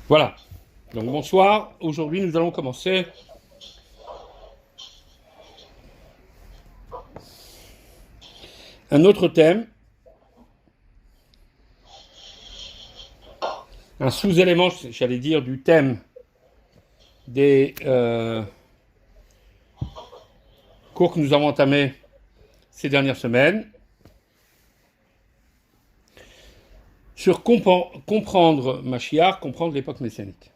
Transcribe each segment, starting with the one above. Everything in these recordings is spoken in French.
Voilà. Donc bonsoir. Aujourd'hui, nous allons commencer un autre thème, un sous-élément, j'allais dire, du thème des cours que nous avons entamés ces dernières semaines, sur comprendre Mashiach, comprendre l'époque messianique.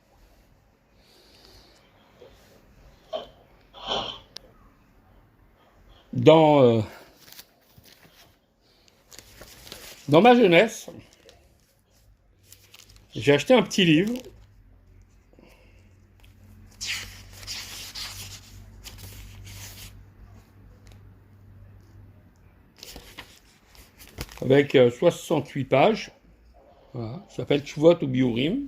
Dans ma jeunesse, j'ai acheté un petit livre avec 68 pages. Voilà, ça s'appelle Tshuvot ou Biurim.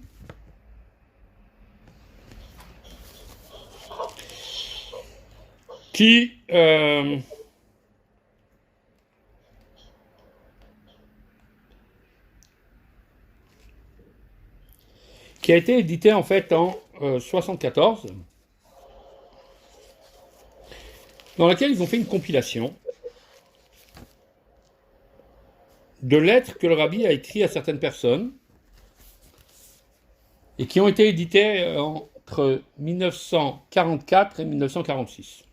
Qui a été édité en fait en 74, dans laquelle ils ont fait une compilation de lettres que le rabbi a écrites à certaines personnes et qui ont été éditées entre 1944 et 1946.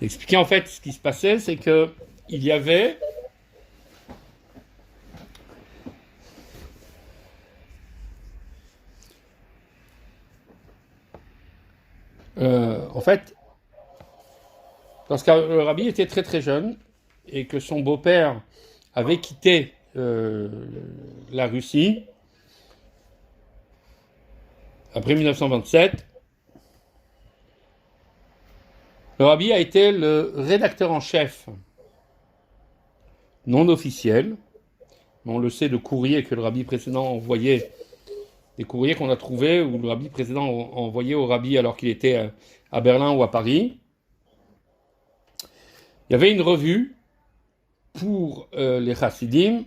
Expliquer en fait ce qui se passait, c'est que il y avait en fait, lorsque le rabbi était très très jeune et que son beau-père avait quitté la Russie après 1927, le rabbi a été le rédacteur en chef non officiel, mais on le sait, de courriers que le rabbi précédent envoyait, des courriers qu'on a trouvés où le rabbi précédent envoyait au rabbi alors qu'il était à Berlin ou à Paris. Il y avait une revue pour les chassidim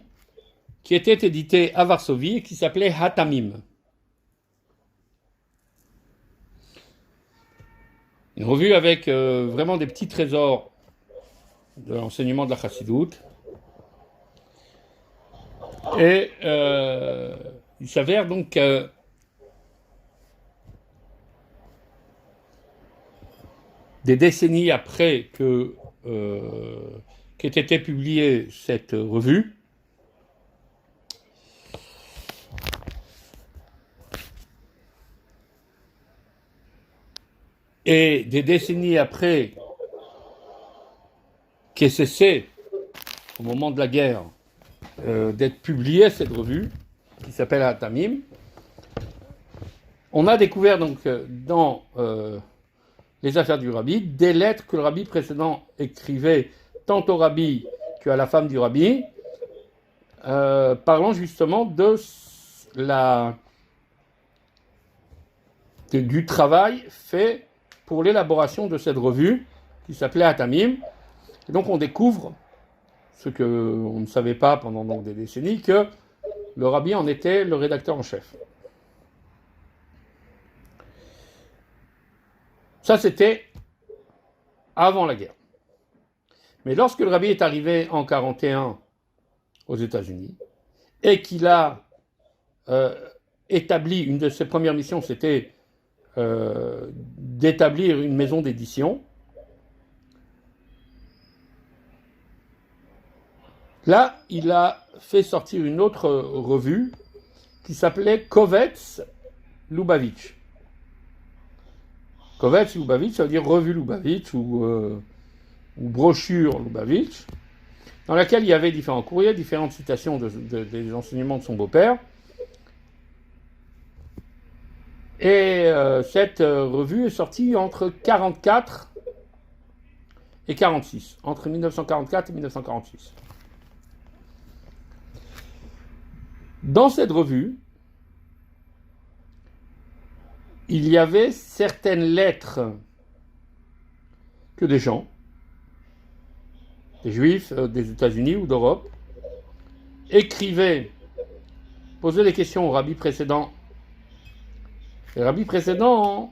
qui était éditée à Varsovie et qui s'appelait Hatamim. Une revue avec vraiment des petits trésors de l'enseignement de la chassidoute. Et il s'avère donc des décennies après qu'ait été publiée cette revue, et des décennies après qu'ait cessé, au moment de la guerre, d'être publiée cette revue, qui s'appelle Hatamim, on a découvert donc dans les affaires du rabbi des lettres que le rabbi précédent écrivait tant au rabbi qu'à la femme du rabbi, parlant justement du travail fait pour l'élaboration de cette revue qui s'appelait Hatamim. Et donc on découvre ce qu'on ne savait pas pendant donc des décennies, que le rabbi en était le rédacteur en chef. Ça, c'était avant la guerre. Mais lorsque le rabbi est arrivé en 1941 aux États-Unis et qu'il a établi, une de ses premières missions, c'était d'établir une maison d'édition. Là, il a fait sortir une autre revue qui s'appelait Kovetz Lubavitch. Kovetz Lubavitch, ça veut dire revue Lubavitch ou brochure Lubavitch, dans laquelle il y avait différents courriers, différentes citations des enseignements de son beau-père. Et cette revue est sortie entre 1944 et 1946, entre 1944 et 1946. Dans cette revue, il y avait certaines lettres que des gens, des juifs des États-Unis ou d'Europe, écrivaient posait des questions au rabbi précédent. Les rabbis précédents,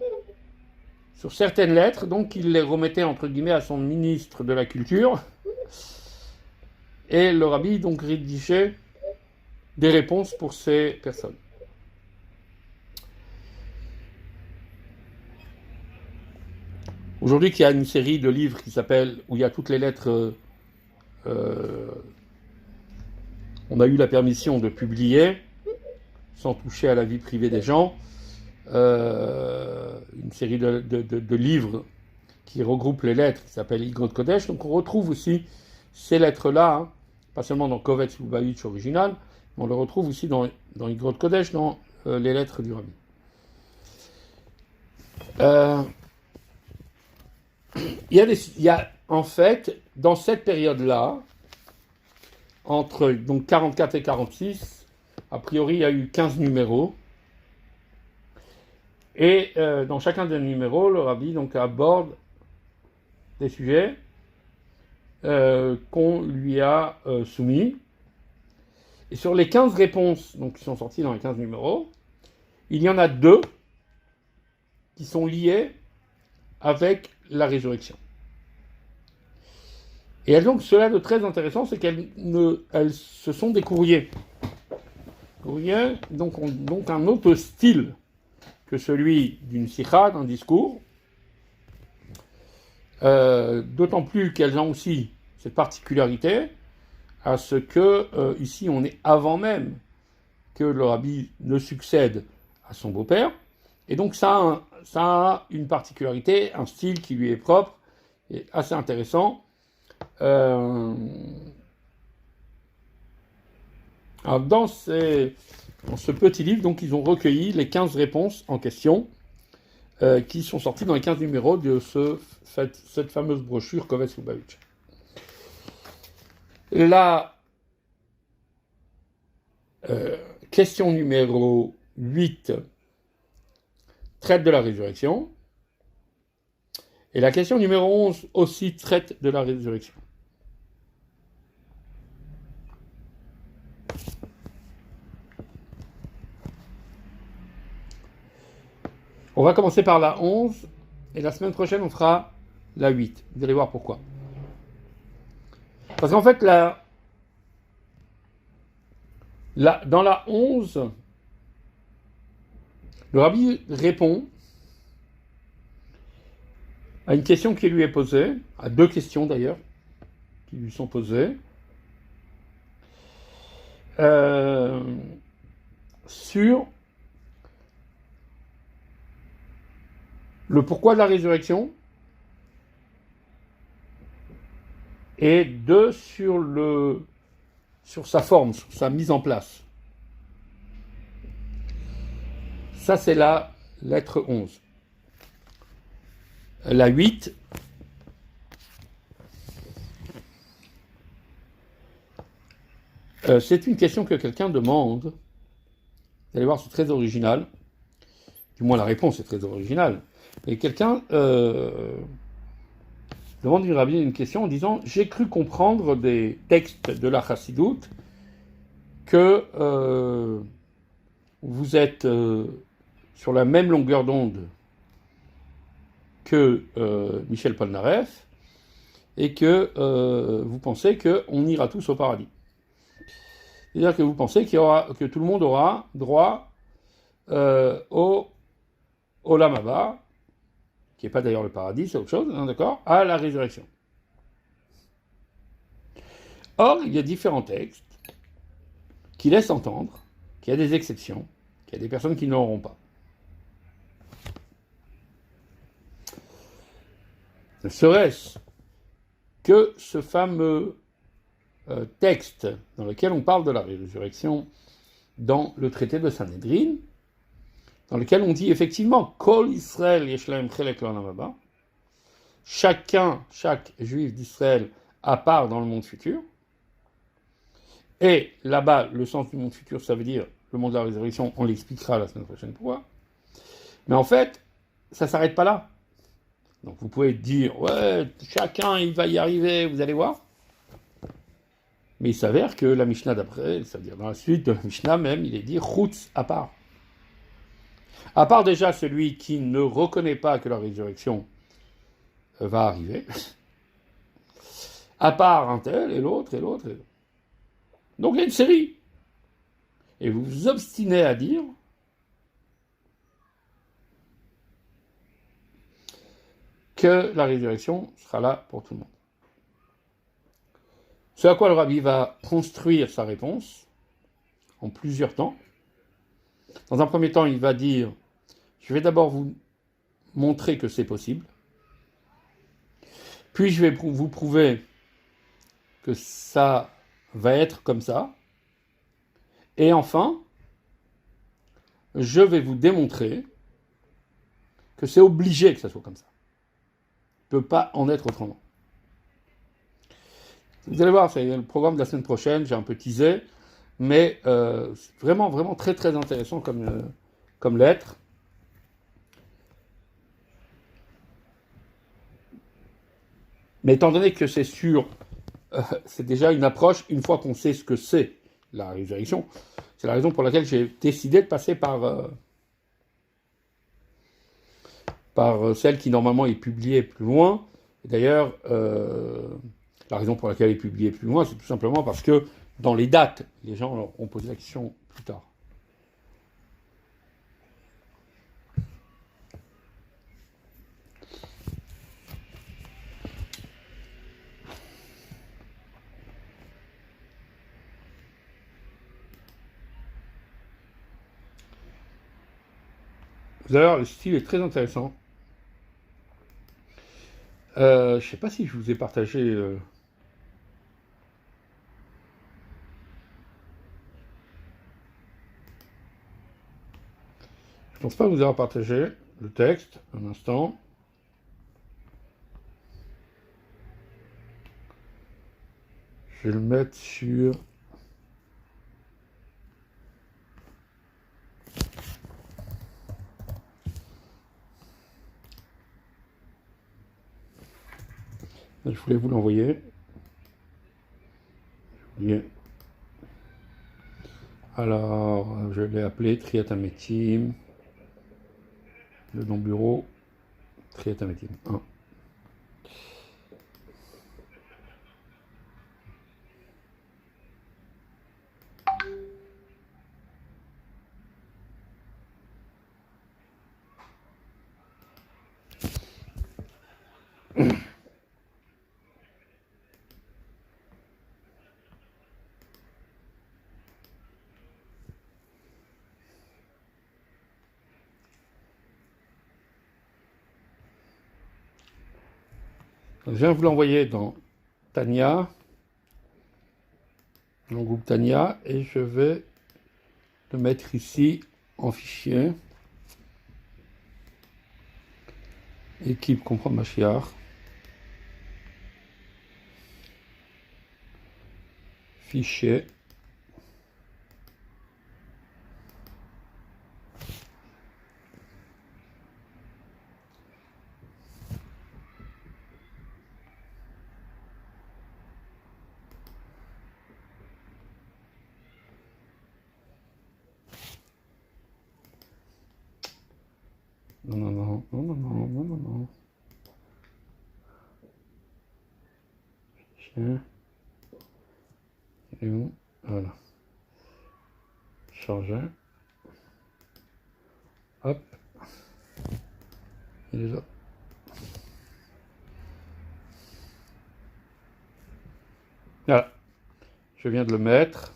sur certaines lettres, donc il les remettait entre guillemets à son ministre de la culture, et le rabbi donc rédigeait des réponses pour ces personnes. Aujourd'hui, il y a une série de livres qui s'appelle, où il y a toutes les lettres, on a eu la permission de publier, sans toucher à la vie privée des gens, une série de livres qui regroupent les lettres, qui s'appelle Igrot Kodesh. Donc on retrouve aussi ces lettres-là, hein, pas seulement dans Kovetz Lubavitch original, mais on le retrouve aussi dans Igrot Kodesh, dans les lettres du rabbi. Il y a en fait, dans cette période-là, entre donc 44 et 46, a priori il y a eu 15 numéros. Et dans chacun des numéros, le rabbi donc aborde des sujets qu'on lui a soumis. Et sur les 15 réponses donc, qui sont sorties dans les 15 numéros, il y en a 2 qui sont liées avec la résurrection. Et elles ont cela de très intéressant, c'est ce sont des courriers. Courriers donc ont donc un autre style que celui d'une sikha, d'un discours, d'autant plus qu'elles ont aussi cette particularité, à ce que, ici, on est avant même que le rabbi ne succède à son beau-père, et donc ça a une particularité, un style qui lui est propre, et assez intéressant. Alors dans ce petit livre, donc, ils ont recueilli les 15 réponses en question qui sont sorties dans les 15 numéros de cette fameuse brochure Kovetz Lubavitch. La question numéro 8 traite de la résurrection. Et la question numéro 11 aussi traite de la résurrection. On va commencer par la 11, et la semaine prochaine, on fera la 8. Vous allez voir pourquoi. Parce qu'en fait, dans la 11, le rabbi répond à une question qui lui est posée, à 2 questions d'ailleurs, qui lui sont posées, sur le pourquoi de la résurrection, et 2 sur sa forme, sur sa mise en place. Ça, c'est la lettre 11. La 8, c'est une question que quelqu'un demande. Vous allez voir, c'est très original. Du moins, la réponse est très originale. Et quelqu'un demande du rabbi une question en disant « J'ai cru comprendre des textes de la Chassidoute que vous êtes sur la même longueur d'onde que Michel Polnareff et que vous pensez qu'on ira tous au paradis. C'est-à-dire que vous pensez que tout le monde aura droit au Olam Haba, qui n'est pas d'ailleurs le paradis, c'est autre chose, hein, d'accord, à la résurrection. Or, il y a différents textes qui laissent entendre qu'il y a des exceptions, qu'il y a des personnes qui n'auront pas. Ne serait-ce que ce fameux texte dans lequel on parle de la résurrection dans le traité de Sanhedrin, dans lequel on dit effectivement Kol Israël Yeshlaem Chelek L'Olam Haba, chaque juif d'Israël a part dans le monde futur. Et là-bas, le sens du monde futur, ça veut dire le monde de la résurrection, on l'expliquera la semaine prochaine pourquoi. Mais en fait, ça ne s'arrête pas là. Donc vous pouvez dire, ouais, chacun il va y arriver, vous allez voir. Mais il s'avère que la Mishnah d'après, c'est-à-dire dans la suite de la Mishnah même, il est dit chutz à part. À part déjà celui qui ne reconnaît pas que la résurrection va arriver. À part un tel et l'autre et l'autre et l'autre. Donc il y a une série. Et vous vous obstinez à dire que la résurrection sera là pour tout le monde. Ce à quoi le rabbi va construire sa réponse en plusieurs temps. Dans un premier temps, il va dire, je vais d'abord vous montrer que c'est possible, puis je vais vous prouver que ça va être comme ça, et enfin, je vais vous démontrer que c'est obligé que ça soit comme ça. Il ne peut pas en être autrement. Vous allez voir, c'est le programme de la semaine prochaine, j'ai un peu teasé, mais c'est vraiment, vraiment très, très intéressant comme lettre. Mais étant donné que c'est sûr, c'est déjà une approche, une fois qu'on sait ce que c'est la résurrection, c'est la raison pour laquelle j'ai décidé de passer par celle qui normalement est publiée plus loin. Et d'ailleurs, la raison pour laquelle elle est publiée plus loin, c'est tout simplement parce que dans les dates, les gens ont posé la question plus tard. D'ailleurs, le style est très intéressant. Je ne sais pas si je vous ai partagé. Je pense pas vous avoir partagé le texte. Un instant. Je vais le mettre sur. Je voulais vous l'envoyer. Alors, je l'ai appelé Triatametim. Le nom bureau, Triatametim 1. Je viens vous l'envoyer dans Tania, dans le groupe Tania, et je vais le mettre ici en fichier. Équipe comprendre Mashiach. Fichier. Non. Chien. Il est où? Voilà. Charger. Hop. Il est là. Voilà. Je viens de le mettre.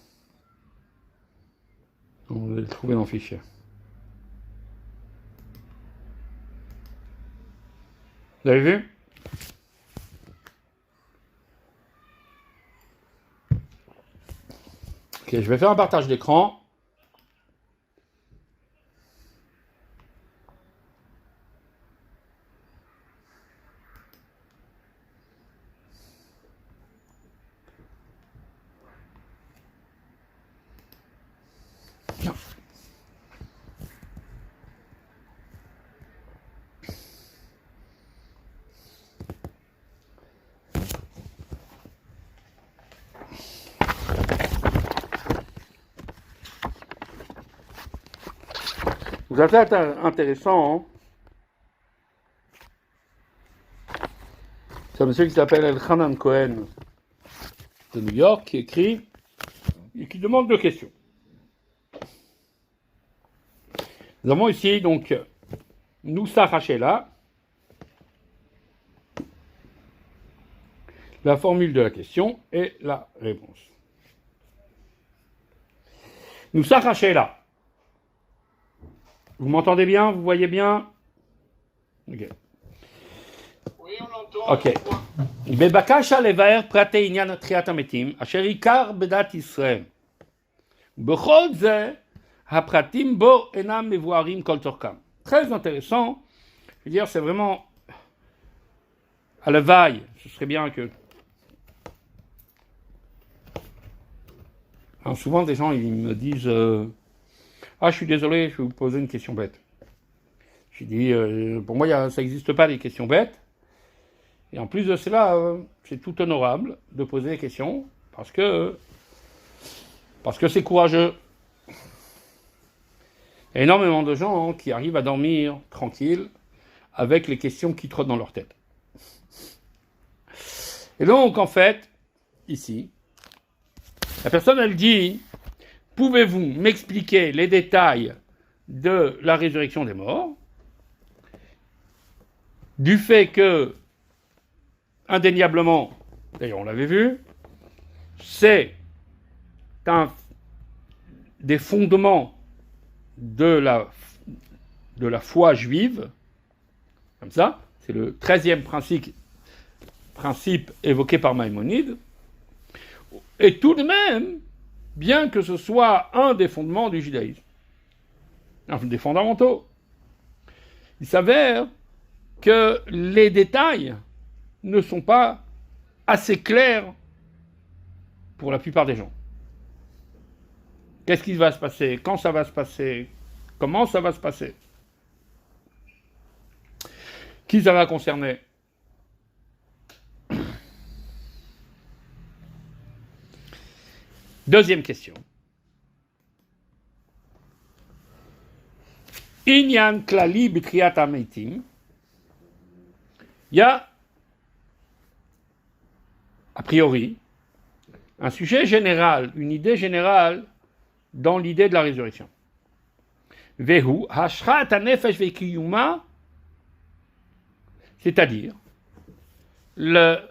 On va le trouver dans le fichier. Vous avez vu? Ok, je vais faire un partage d'écran. Vous êtes intéressant, hein? C'est un monsieur qui s'appelle Elchanan Cohen de New York qui écrit et qui demande 2 questions. Nous avons ici donc Noussa Rachela, la formule de la question et la réponse. Noussa Rachela. Vous m'entendez bien? Vous voyez bien? Ok. Oui, on l'entend. Ok. בבקשה לבאר פרטי עניין תחיית המתים, אשר עיקר בדת ישראל. בכל זה, הפרטים בו אינם מבוארים כל צורכם. Très intéressant. Je veux dire, c'est vraiment à la vaille. Ce serait bien que... Alors souvent, des gens, ils me disent ah, je suis désolé, je vais vous poser une question bête. Je dis, pour moi, ça n'existe pas, les questions bêtes. Et en plus de cela, c'est tout honorable de poser des questions, parce que c'est courageux. Il y a énormément de gens qui arrivent à dormir tranquille avec les questions qui trottent dans leur tête. Et donc, en fait, ici, la personne, elle dit, pouvez-vous m'expliquer les détails de la résurrection des morts, du fait que, indéniablement, d'ailleurs on l'avait vu, c'est un des fondements de la foi juive, comme ça, c'est le 13e principe évoqué par Maïmonide, et tout de même, bien que ce soit un des fondements du judaïsme, un des fondamentaux, il s'avère que les détails ne sont pas assez clairs pour la plupart des gens. Qu'est-ce qui va se passer? Quand ça va se passer? Comment ça va se passer? Qui ça va concerner? Deuxième question. Inyan klali b'tchiyat hametim. Il y a, a priori, un sujet général, une idée générale dans l'idée de la résurrection. Vehu hashrat hanefesh vekiyuma, c'est-à-dire la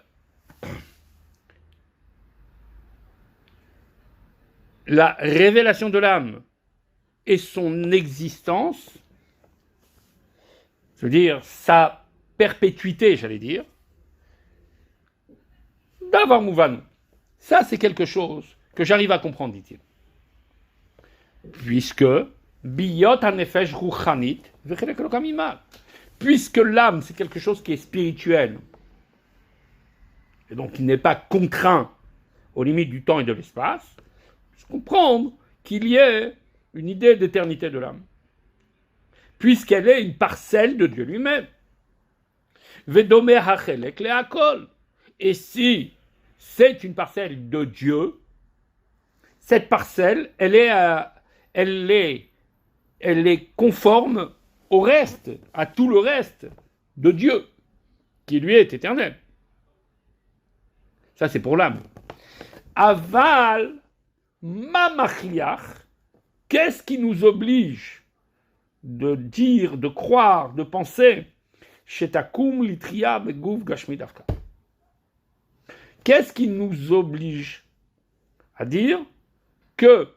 révélation de l'âme et son existence, c'est-à-dire sa perpétuité, j'allais dire, d'avoir mouvan. Ça, c'est quelque chose que j'arrive à comprendre, dit-il. Puisque biyot hanefesh ruchanit vechelek elokam ima. Puisque l'âme, c'est quelque chose qui est spirituel, et donc qui n'est pas contraint aux limites du temps et de l'espace, je comprends qu'il y ait une idée d'éternité de l'âme, puisqu'elle est une parcelle de Dieu lui-même. Vedomer hachelek leakol. Et si c'est une parcelle de Dieu, cette parcelle, elle est conforme au reste, à tout le reste de Dieu, qui lui est éternel. Ça, c'est pour l'âme. Aval mamachliach, qu'est-ce qui nous oblige de dire, de croire, de penser shetakum litria begouf gashmi davka? Qu'est-ce qui nous oblige à dire que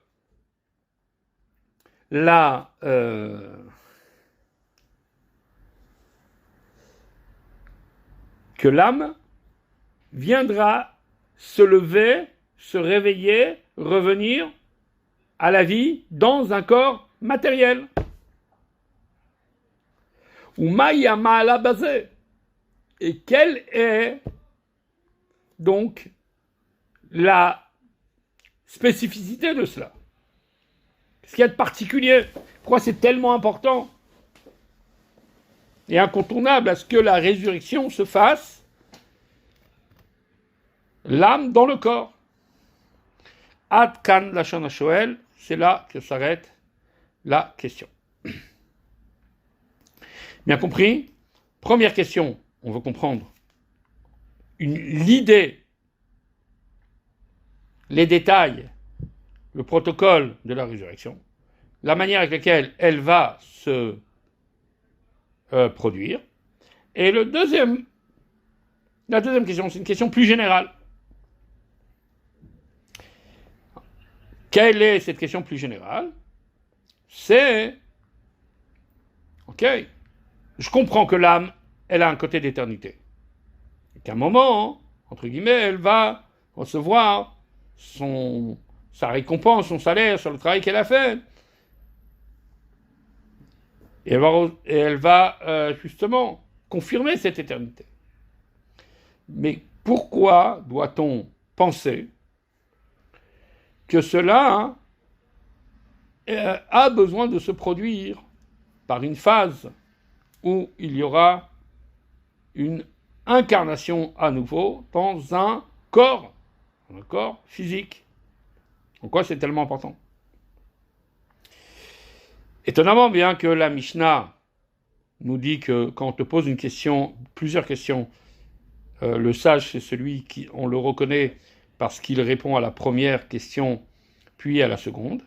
que l'âme viendra se lever, se réveiller, revenir à la vie dans un corps matériel? Ou maïama à la base. Et quelle est donc la spécificité de cela? Qu'est-ce qu'il y a de particulier? Pourquoi c'est tellement important et incontournable à ce que la résurrection se fasse l'âme dans le corps? Ad kan lashon hashoel, c'est là que s'arrête la question. Bien compris? Première question, on veut comprendre l'idée, les détails, le protocole de la résurrection, la manière avec laquelle elle va se produire. Et la deuxième question, c'est une question plus générale. Quelle est cette question plus générale? C'est, ok, je comprends que l'âme, elle a un côté d'éternité. Et qu'à un moment, entre guillemets, elle va recevoir sa récompense, son salaire sur le travail qu'elle a fait. Et elle va justement confirmer cette éternité. Mais pourquoi doit-on penser que cela a besoin de se produire par une phase où il y aura une incarnation à nouveau dans un corps physique? En quoi c'est tellement important? Étonnamment, bien que la Mishnah nous dit que quand on te pose une question, plusieurs questions, le sage, c'est celui qui, on le reconnaît parce qu'il répond à la première question, puis à la seconde,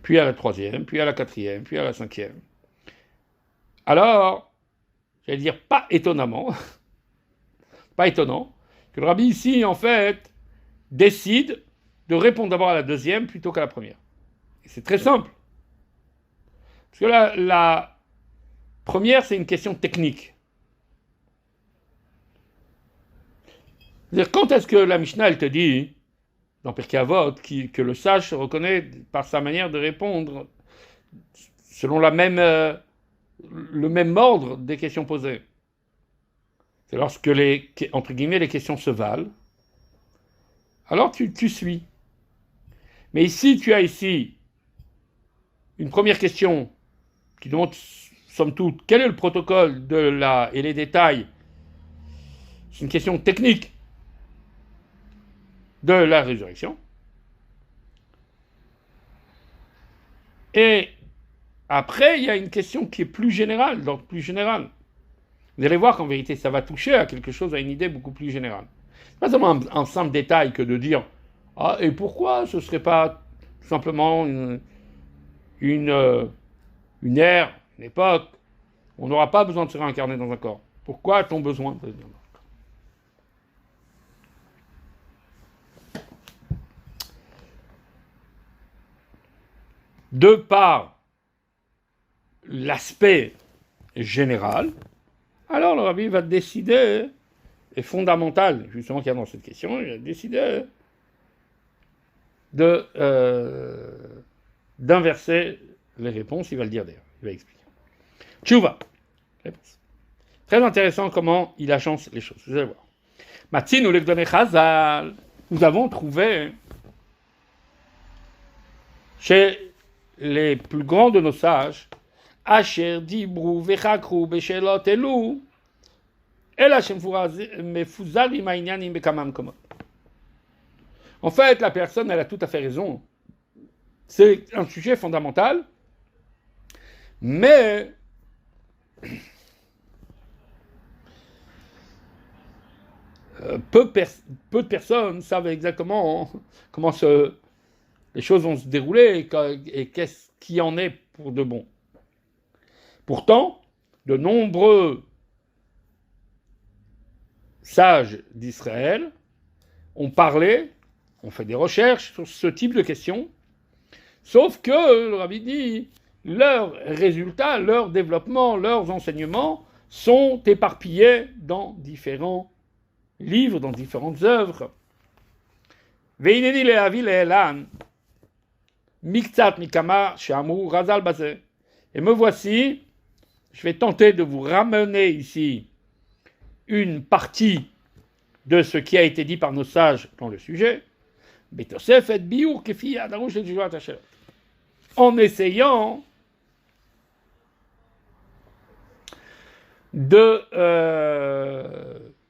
puis à la troisième, puis à la quatrième, puis à la cinquième. Alors, j'allais dire pas étonnant que le rabbi ici, en fait, décide de répondre d'abord à la deuxième plutôt qu'à la première. Et c'est très simple. Parce que la première, c'est une question technique. C'est-à-dire, quand est-ce que la Mishnah, elle te dit, dans Pirkei Avot, que le sage se reconnaît par sa manière de répondre selon le même ordre des questions posées? C'est lorsque entre guillemets, les questions se valent, alors tu suis. Mais ici, tu as une première question qui demande, somme toute, quel est le protocole et les détails. C'est une question technique de la résurrection. Et après, il y a une question qui est plus générale, d'ordre plus général. Vous allez voir qu'en vérité, ça va toucher à quelque chose, à une idée beaucoup plus générale. C'est pas seulement un simple détail que de dire « Ah, et pourquoi ce ne serait pas simplement une ère, une époque, on n'aura pas besoin de se réincarner dans un corps. Pourquoi a-t-on besoin de devenir dans un corps ?» De par l'aspect général, alors le rabbi va décider, et fondamental, justement qu'il y a dans cette question, il va décider d'inverser les réponses, il va le dire d'ailleurs, il va expliquer. Tchouva, réponse. Très intéressant comment il agence les choses, vous allez voir. Matin ou l'Ekdonei Chazal, nous avons trouvé chez les plus grands de nos sages, Asher Dibru Vechakru Beshelot Elu, El Hashem Mefuzarim Ainyanim Bekamam Komot. En fait, la personne, elle a tout à fait raison. C'est un sujet fondamental, mais peu de personnes savent exactement comment les choses vont se dérouler et qu'est-ce qui en est pour de bon. Pourtant, de nombreux sages d'Israël ont parlé, ont fait des recherches sur ce type de questions, sauf que, le rabbi dit, leurs résultats, leur développement, leurs enseignements sont éparpillés dans différents livres, dans différentes œuvres. Veineni le'avi le'elan, miktsat mikama she'amru razal bazeh. Et me voici, je vais tenter de vous ramener ici une partie de ce qui a été dit par nos sages dans le sujet, en essayant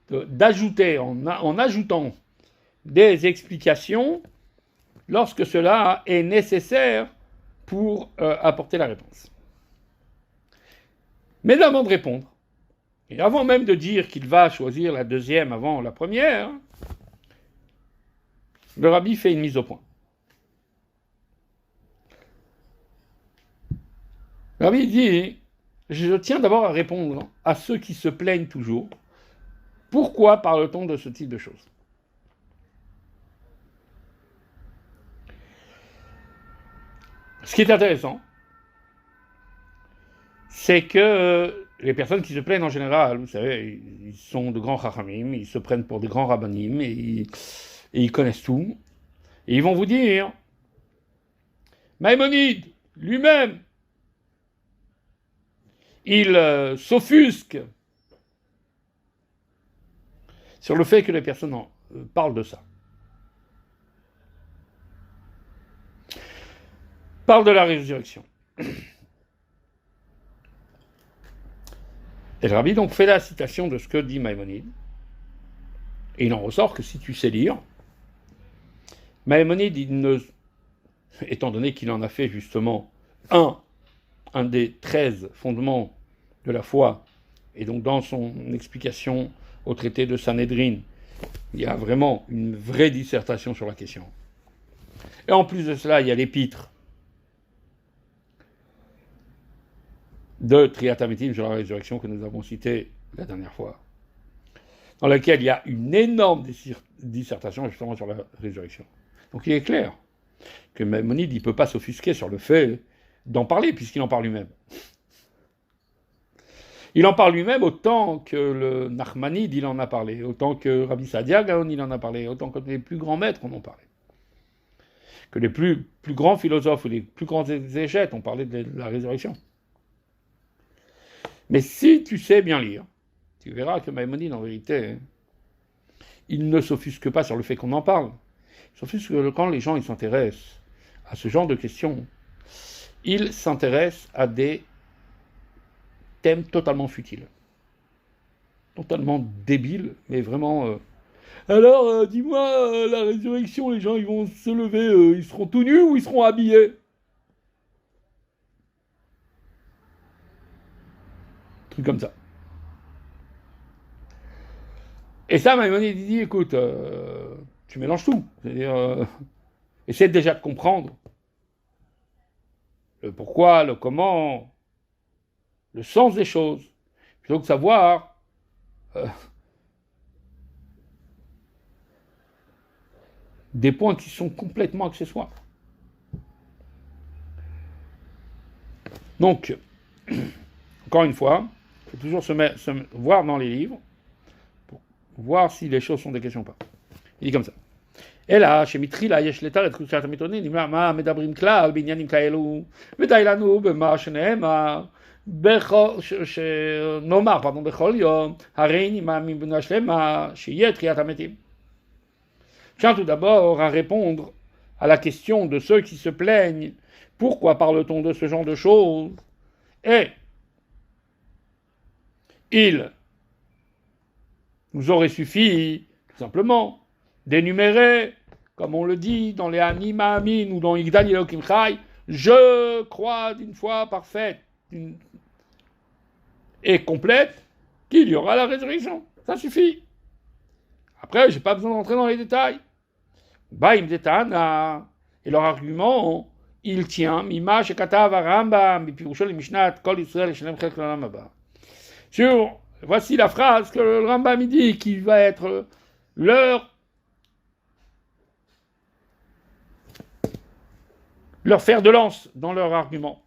d'ajouter, en ajoutant des explications lorsque cela est nécessaire pour apporter la réponse. Mais avant de répondre, et avant même de dire qu'il va choisir la deuxième avant la première, le rabbi fait une mise au point. Le rabbi dit, je tiens d'abord à répondre à ceux qui se plaignent toujours. Pourquoi parle-t-on de ce type de choses? Ce qui est intéressant, c'est que les personnes qui se plaignent en général, vous savez, ils sont de grands chachamim, ils se prennent pour des grands rabbanim, et ils connaissent tout. Et ils vont vous dire, Maïmonide, lui-même, il s'offusque sur le fait que les personnes parlent de ça. Parle de la résurrection. Et le rabbi donc fait la citation de ce que dit Maïmonide. Et il en ressort que si tu sais lire, Maïmonide, étant donné qu'il en a fait justement un des 13 fondements de la foi, et donc dans son explication au traité de Sanhédrin, il y a vraiment une vraie dissertation sur la question. Et en plus de cela, il y a l'épître de Triatamétim sur la résurrection que nous avons cité la dernière fois, dans laquelle il y a une énorme dissertation justement sur la résurrection. Donc il est clair que Maïmonide ne peut pas s'offusquer sur le fait d'en parler, puisqu'il en parle lui-même. Il en parle lui-même autant que le Nachmanide, il en a parlé, autant que Rabbi Saadia Gaon, il en a parlé, autant que les plus grands maîtres en ont parlé. Que les plus grands philosophes ou les plus grands exégètes ont parlé de la résurrection. Mais si tu sais bien lire, tu verras que Maïmonide, en vérité, il ne s'offusque pas sur le fait qu'on en parle. Il s'offusque quand les gens ils s'intéressent à ce genre de questions. Ils s'intéressent à des thèmes totalement futiles. Totalement débiles, mais vraiment... Alors, dis-moi, la résurrection, les gens ils vont se lever, ils seront tout nus ou ils seront habillés? Truc comme ça. Et ça, Maïmonide dit, écoute, tu mélanges tout. C'est-à-dire, essaie déjà de comprendre le pourquoi, le comment, le sens des choses, plutôt que de savoir des points qui sont complètement accessoires. Donc, encore une fois, il faut toujours se voir dans les livres pour voir si les choses sont des questions ou pas. Il dit comme ça. אלא שמתחילה יש לתאר את קדושת המתאונין, מה מדברים כלל בעניינים כאלו, ודי לנו במה שנאמר, נאמר, בכל יום, הרי אני מאמין באמונה שלמה, שיהיה תחיית המתים. Je tiens tout d'abord à répondre à la question de ceux qui se plaignent. Pourquoi parle-t-on de ce genre de choses? Et il nous aurait suffi, tout simplement, d'énumérer, comme on le dit dans les Anima Amin ou dans Igdal Elokim Chai, je crois d'une foi parfaite et complète qu'il y aura la résurrection. Ça suffit. Après, j'ai pas besoin d'entrer dans les détails. Baim Detana, et leur argument, il tient, Mima Shekatav Rambam, Bipirusho le Mishnat, Kol Israël, Shalem Chel Kolam Haba. Sur, voici la phrase que le Rambam dit, qui va être leur fer de lance dans leur argument.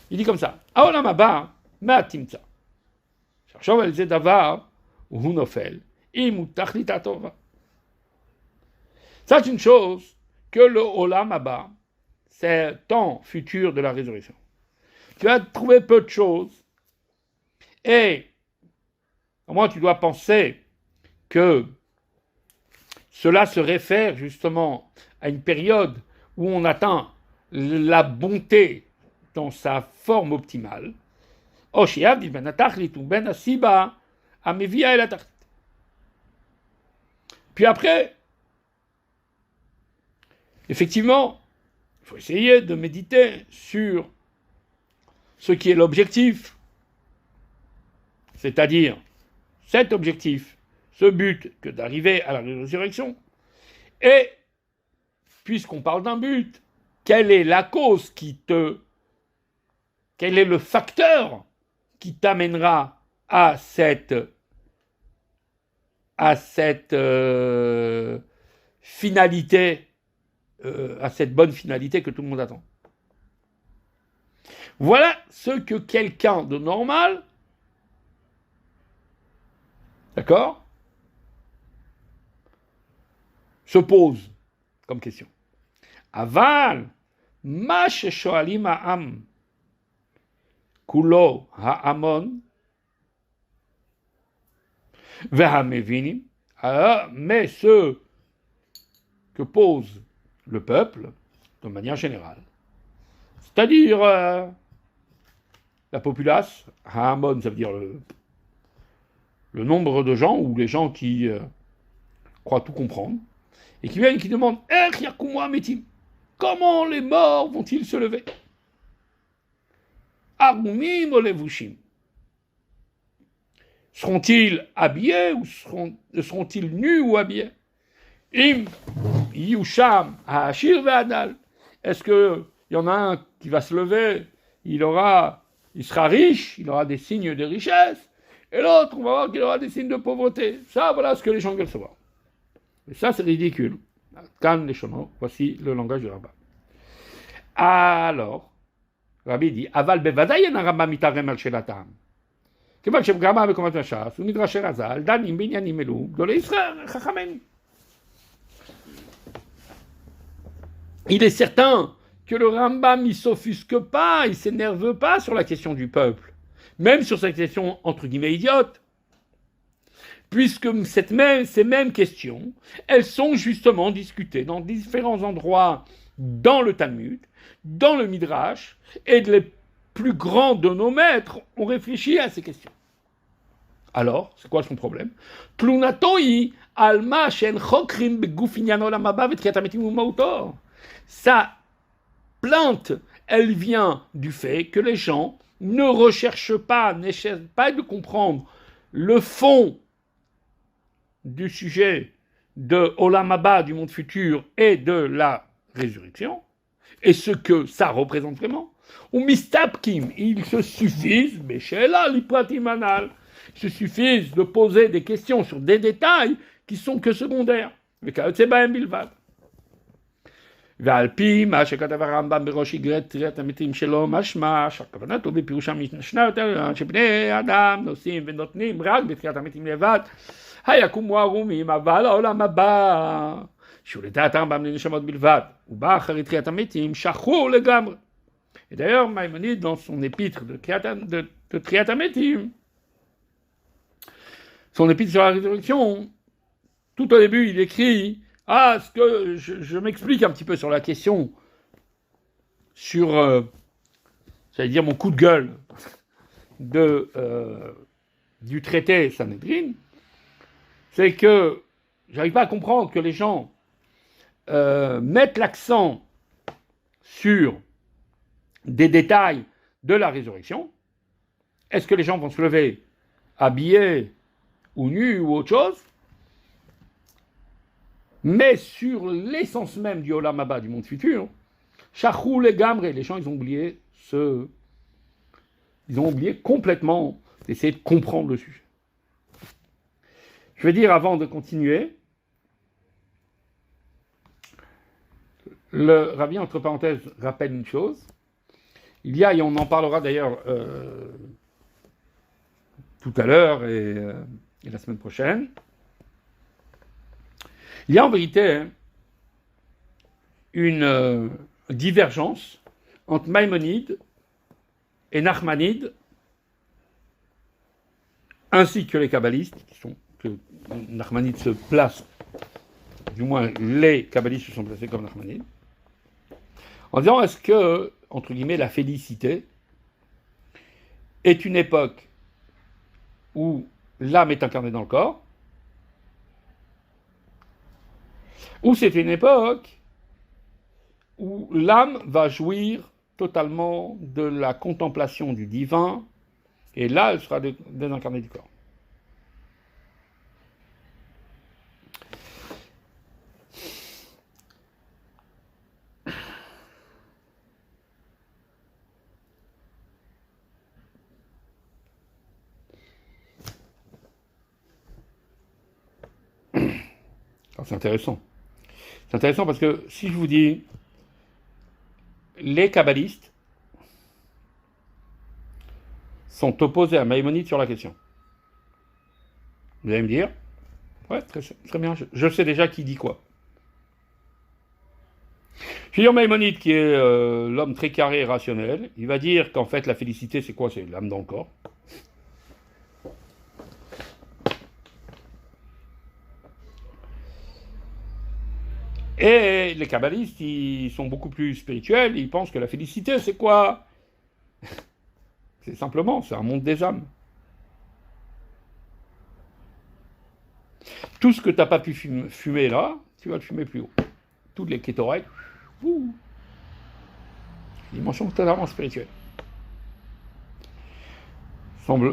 Il dit comme ça, Aolam Haba, Ma'atimtza. Cherchov el Zedavar, ou Nofel, Imu Tachlita Tova. C'est une chose que le Olam Haba, c'est le temps futur de la résurrection. Tu vas trouver peu de choses, et au moins tu dois penser que cela se réfère justement à une période où on atteint la bonté dans sa forme optimale. Puis après, effectivement, il faut essayer de méditer sur ce qui est l'objectif c'est-à-dire cet objectif, ce but que d'arriver à la résurrection. Et puisqu'on parle d'un but, quelle est la cause quel est le facteur qui t'amènera à cette finalité, à cette bonne finalité que tout le monde attend. Voilà ce que quelqu'un de normal, d'accord, se pose comme question. Aval, ma sheshoalim ha'am, kulo ha'amon, ve'hamevinim, mais ce que pose le peuple, de manière générale, c'est-à-dire la populace, ha'amon, ça veut dire le nombre de gens, ou les gens qui croient tout comprendre, et qui viennent et qui demandent comment les morts vont-ils se lever? Arumim olevushim. Seront-ils habillés ou seront-ils nus ou habillés? Im yusham ha'ashir ve'adal. Est-ce qu'il y en a un qui va se lever, il sera riche, il aura des signes de richesse, et l'autre, on va voir qu'il aura des signes de pauvreté. Ça, voilà ce que les gens veulent savoir. Et ça, c'est ridicule. Kan les chono, voici le langage du rabbin. Alors, Rabbi dit, Aval bevadaï en Rambam mitarem al shelatam. כיוון שגרמה מקומת הש"ס, ומדרשי רז"ל, דנים בעניינים אלו, גדולי ישראל, חכמים. Il est certain que le Rambam, il s'offusque pas, il s'énerve pas sur la question du peuple, même sur cette question, entre guillemets, idiote. Puisque ces mêmes questions, elles sont justement discutées dans différents endroits dans le Talmud, dans le Midrash, et les plus grands de nos maîtres ont réfléchi à ces questions. Alors, c'est quoi son problème? Sa plainte, elle vient du fait que les gens ne recherchent pas, n'essaient pas de comprendre le fond du sujet de Olam Haba, du monde futur, et de la résurrection, et ce que ça représente vraiment. Ou mistapkim, il se suffise, mais chez là, l'hypratimanal, il se suffise de poser des questions sur des détails qui sont que secondaires. Mais kayotze bahem bilvad. ועל פי מה שכתב הרמב"ם בראש איגרת תחיית המתים שלו, משמע שהכוונת הוא בפירושה משנה יותר, שבני אדם נושאים ונותנים רק בתחיית המתים לבד, היקומו ערומים, אבל העולם הבא, שהוא לדעת הרמב"ם לנשמות בלבד, הוא בא אחרי תחיית המתים, שכחו לגמרי. Et d'ailleurs, Maïmonide, dans son épître de Tchiat HaMetim, son épître sur la résurrection, tout au début, il écrit ce que je m'explique un petit peu sur la question, sur, j'allais dire, mon coup de gueule du traité Sanhedrin, c'est que j'arrive pas à comprendre que les gens mettent l'accent sur des détails de la résurrection. Est-ce que les gens vont se lever habillés ou nus ou autre chose? Mais sur l'essence même du Olam Haba, du monde futur, Shachou les Gamre, les gens, ils ont oublié complètement d'essayer de comprendre le sujet. Je vais dire, avant de continuer, le rabbi, entre parenthèses, rappelle une chose. Il y a, et on en parlera d'ailleurs tout à l'heure et la semaine prochaine, il y a en vérité une divergence entre Maïmonide et Nachmanide, ainsi que les kabbalistes, que Nachmanide se place, du moins les kabbalistes se sont placés comme Nachmanide, en disant est-ce que, entre guillemets, la félicité est une époque où l'âme est incarnée dans le corps, ou c'est une époque où l'âme va jouir totalement de la contemplation du divin Et là, elle sera désincarnée du corps. Alors, c'est intéressant. C'est intéressant parce que si je vous dis les kabbalistes sont opposés à Maïmonide sur la question. Vous allez me dire, ouais, très bien, je sais déjà qui dit quoi. Je vais dire Maïmonide, qui est l'homme très carré et rationnel, il va dire qu'en fait la félicité c'est quoi? C'est l'âme dans le corps. Et les kabbalistes, ils sont beaucoup plus spirituels, ils pensent que la félicité c'est quoi? C'est simplement, c'est un monde des âmes. Tout ce que tu n'as pas pu fumer là, tu vas le fumer plus haut. Toutes les kétorettes, dimension totalement spirituelle.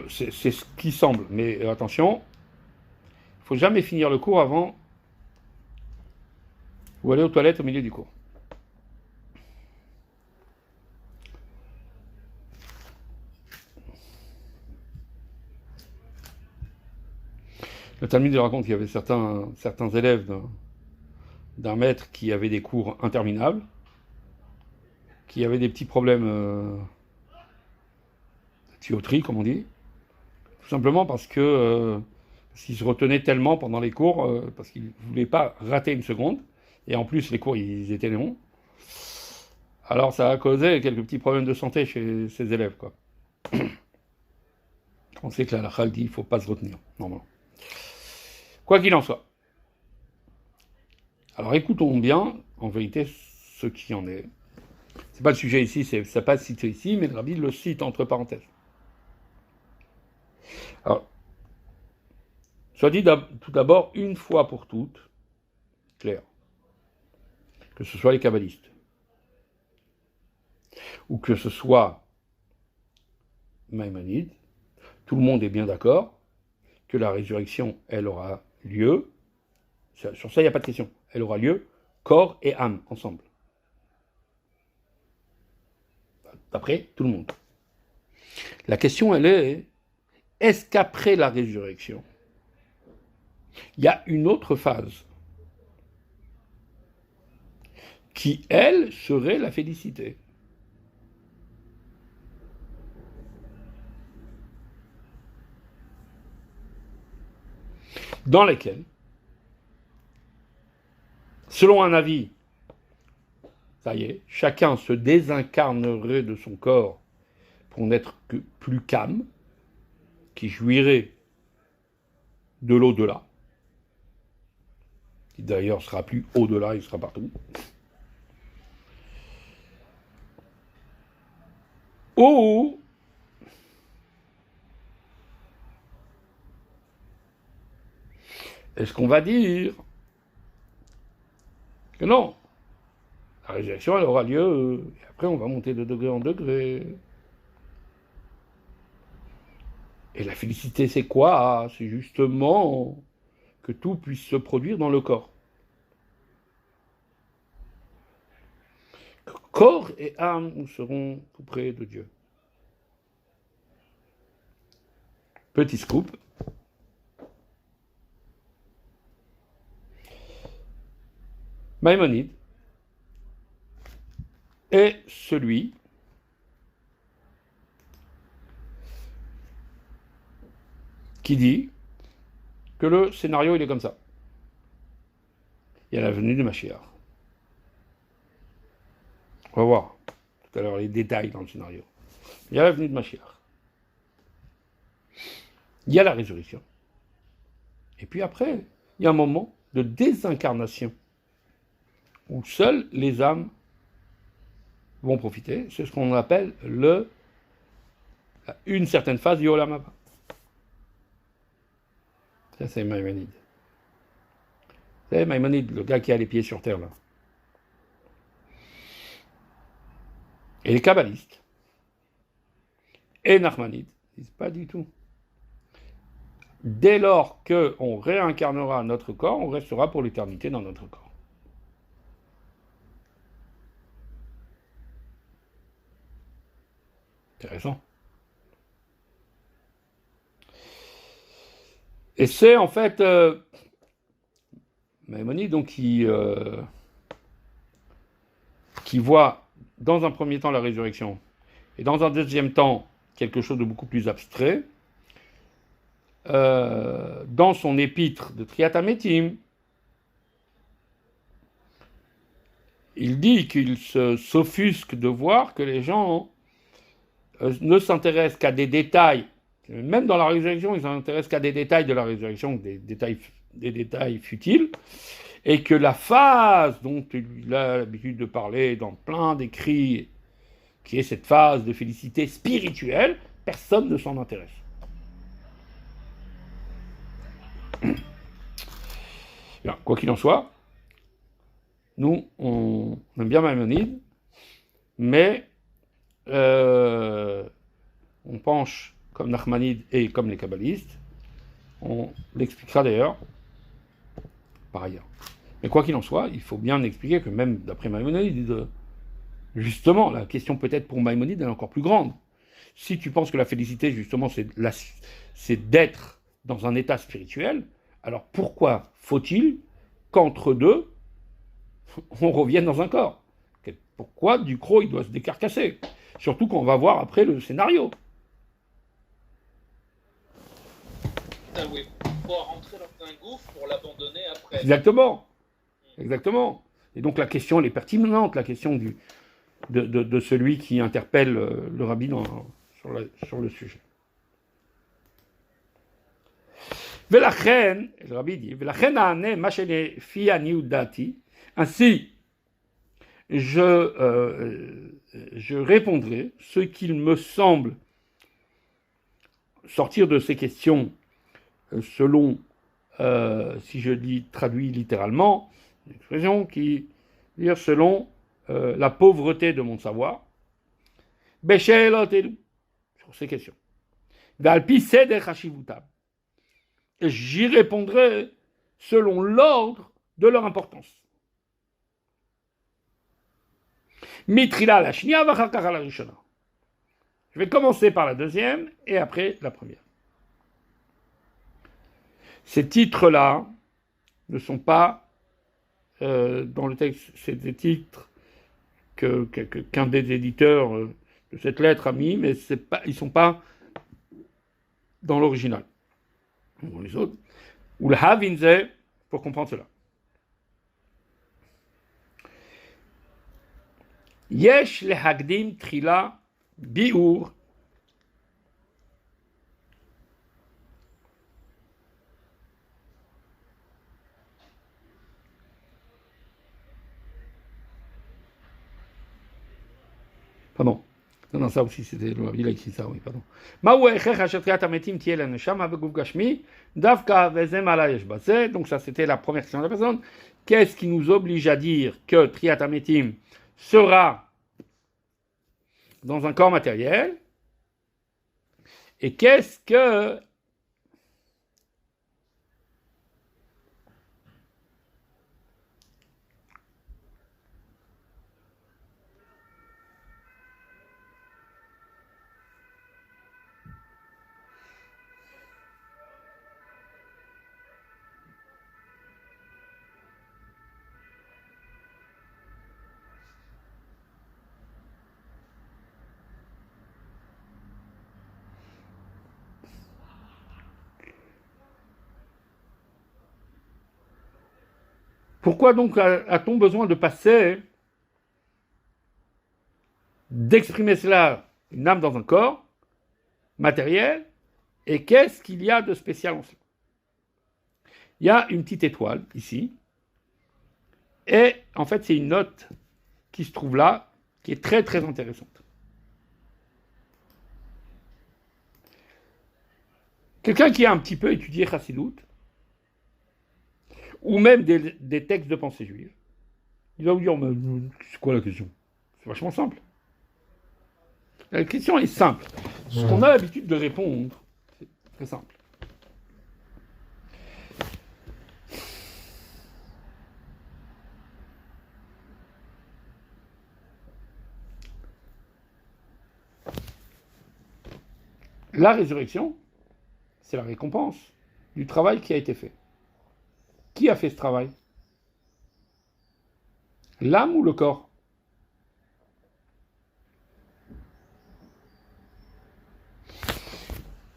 C'est ce qui semble, mais attention, il ne faut jamais finir le cours avant ou aller aux toilettes au milieu du cours. Le Talmud raconte qu'il y avait certains élèves d'un maître qui avaient des cours interminables, qui avaient des petits problèmes de tuyauterie, comme on dit, tout simplement parce qu'ils se retenaient tellement pendant les cours, parce qu'ils ne voulaient pas rater une seconde, et en plus les cours ils étaient longs. Alors ça a causé quelques petits problèmes de santé chez ces élèves, quoi. On sait que la halakha dit qu'il ne faut pas se retenir, normalement. Quoi qu'il en soit. Alors écoutons bien, en vérité, ce qui en est. C'est pas le sujet ici, c'est pas cité ici, mais le Rabbi le cite entre parenthèses. Alors, soit dit tout d'abord, une fois pour toutes, clair, que ce soit les kabbalistes, ou que ce soit Maïmonide, tout le monde est bien d'accord que la résurrection, elle aura lieu, sur ça il n'y a pas de question, elle aura lieu, corps et âme, ensemble. D'après tout le monde. La question, elle est-ce qu'après la résurrection, il y a une autre phase qui, elle, serait la félicité? Dans lesquelles, selon un avis, ça y est, chacun se désincarnerait de son corps pour n'être que plus calme, qui jouirait de l'au-delà, qui d'ailleurs sera plus au-delà, il sera partout. Ou est-ce qu'on va dire que non, la résurrection elle aura lieu, et après on va monter de degré en degré. Et la félicité c'est quoi? C'est justement que tout puisse se produire dans le corps. Que corps et âme nous serons tout près de Dieu. Petit scoop. Maïmonide est celui qui dit que le scénario il est comme ça. Il y a la venue de Mashiach. On va voir tout à l'heure les détails dans le scénario. Il y a la venue de Mashiach. Il y a la résurrection. Et puis après, il y a un moment de désincarnation où seules les âmes vont profiter. C'est ce qu'on appelle une certaine phase du Olam Haba. Ça, c'est Maïmonide. C'est Maïmonide, le gars qui a les pieds sur terre, là. Et les kabbalistes, et Nachmanides, Ils disent pas du tout. Dès lors qu'on réincarnera notre corps, on restera pour l'éternité dans notre corps. Intéressant. Et c'est en fait Maïmonide donc qui voit dans un premier temps la résurrection et dans un deuxième temps quelque chose de beaucoup plus abstrait. Dans son épître de Triatamétim, il dit qu'il s'offusque de voir que les gens ne s'intéressent qu'à des détails, même dans la résurrection, ils ne s'intéressent qu'à des détails de la résurrection, des détails futiles, et que la phase dont il a l'habitude de parler dans plein d'écrits, qui est cette phase de félicité spirituelle, personne ne s'en intéresse. Bien, quoi qu'il en soit, nous, on aime bien Maïmonide, mais on penche comme Nachmanide et comme les kabbalistes. On l'expliquera d'ailleurs par ailleurs. Mais quoi qu'il en soit, il faut bien expliquer que même d'après Maïmonide, justement, la question peut-être pour Maïmonide est encore plus grande. Si tu penses que la félicité, justement, c'est d'être dans un état spirituel, alors pourquoi faut-il qu'entre deux, on revienne dans un corps? Pourquoi Ducrot, il doit se décarcasser? Surtout qu'on va voir après le scénario. Ah oui, pour rentrer dans un gouffre pour l'abandonner après. Exactement. Exactement. Et donc la question, elle est pertinente, la question de celui qui interpelle le rabbi sur le sujet. Velachen, le rabbi dit, Velachen ane machene fi aniudati, ainsi je répondrai ce qu'il me semble sortir de ces questions selon, si je dis traduit littéralement, une expression qui veut dire selon la pauvreté de mon savoir, sur ces questions. Et j'y répondrai selon l'ordre de leur importance. Mitrila la shnia v'achar la rishona. Je vais commencer par la deuxième et après la première. Ces titres-là ne sont pas dans le texte, c'est des titres qu'un des éditeurs de cette lettre a mis, mais ils ne sont pas dans l'original. Bon, les autres. Ou le havinze, pour comprendre cela. Yesh le hagdim trila biur. Pardon. Non, ça aussi, c'était le rabbi, il a écrit ça, oui, pardon. Donc ça, c'était la première question de la personne. Qu'est-ce qui nous oblige à dire que Triat Ametim sera dans un corps matériel? Et qu'est-ce que... Pourquoi donc a-t-on besoin de passer, d'exprimer cela, une âme dans un corps matériel, et qu'est-ce qu'il y a de spécial en cela? Il y a une petite étoile ici, et en fait c'est une note qui se trouve là, qui est très très intéressante. Quelqu'un qui a un petit peu étudié Chassidut, ou même des textes de pensée juive, il va vous dire, mais c'est quoi la question? C'est vachement simple. La question est simple. Ce qu'on a l'habitude de répondre, c'est très simple. La résurrection, c'est la récompense du travail qui a été fait. Qui a fait ce travail? L'âme ou le corps?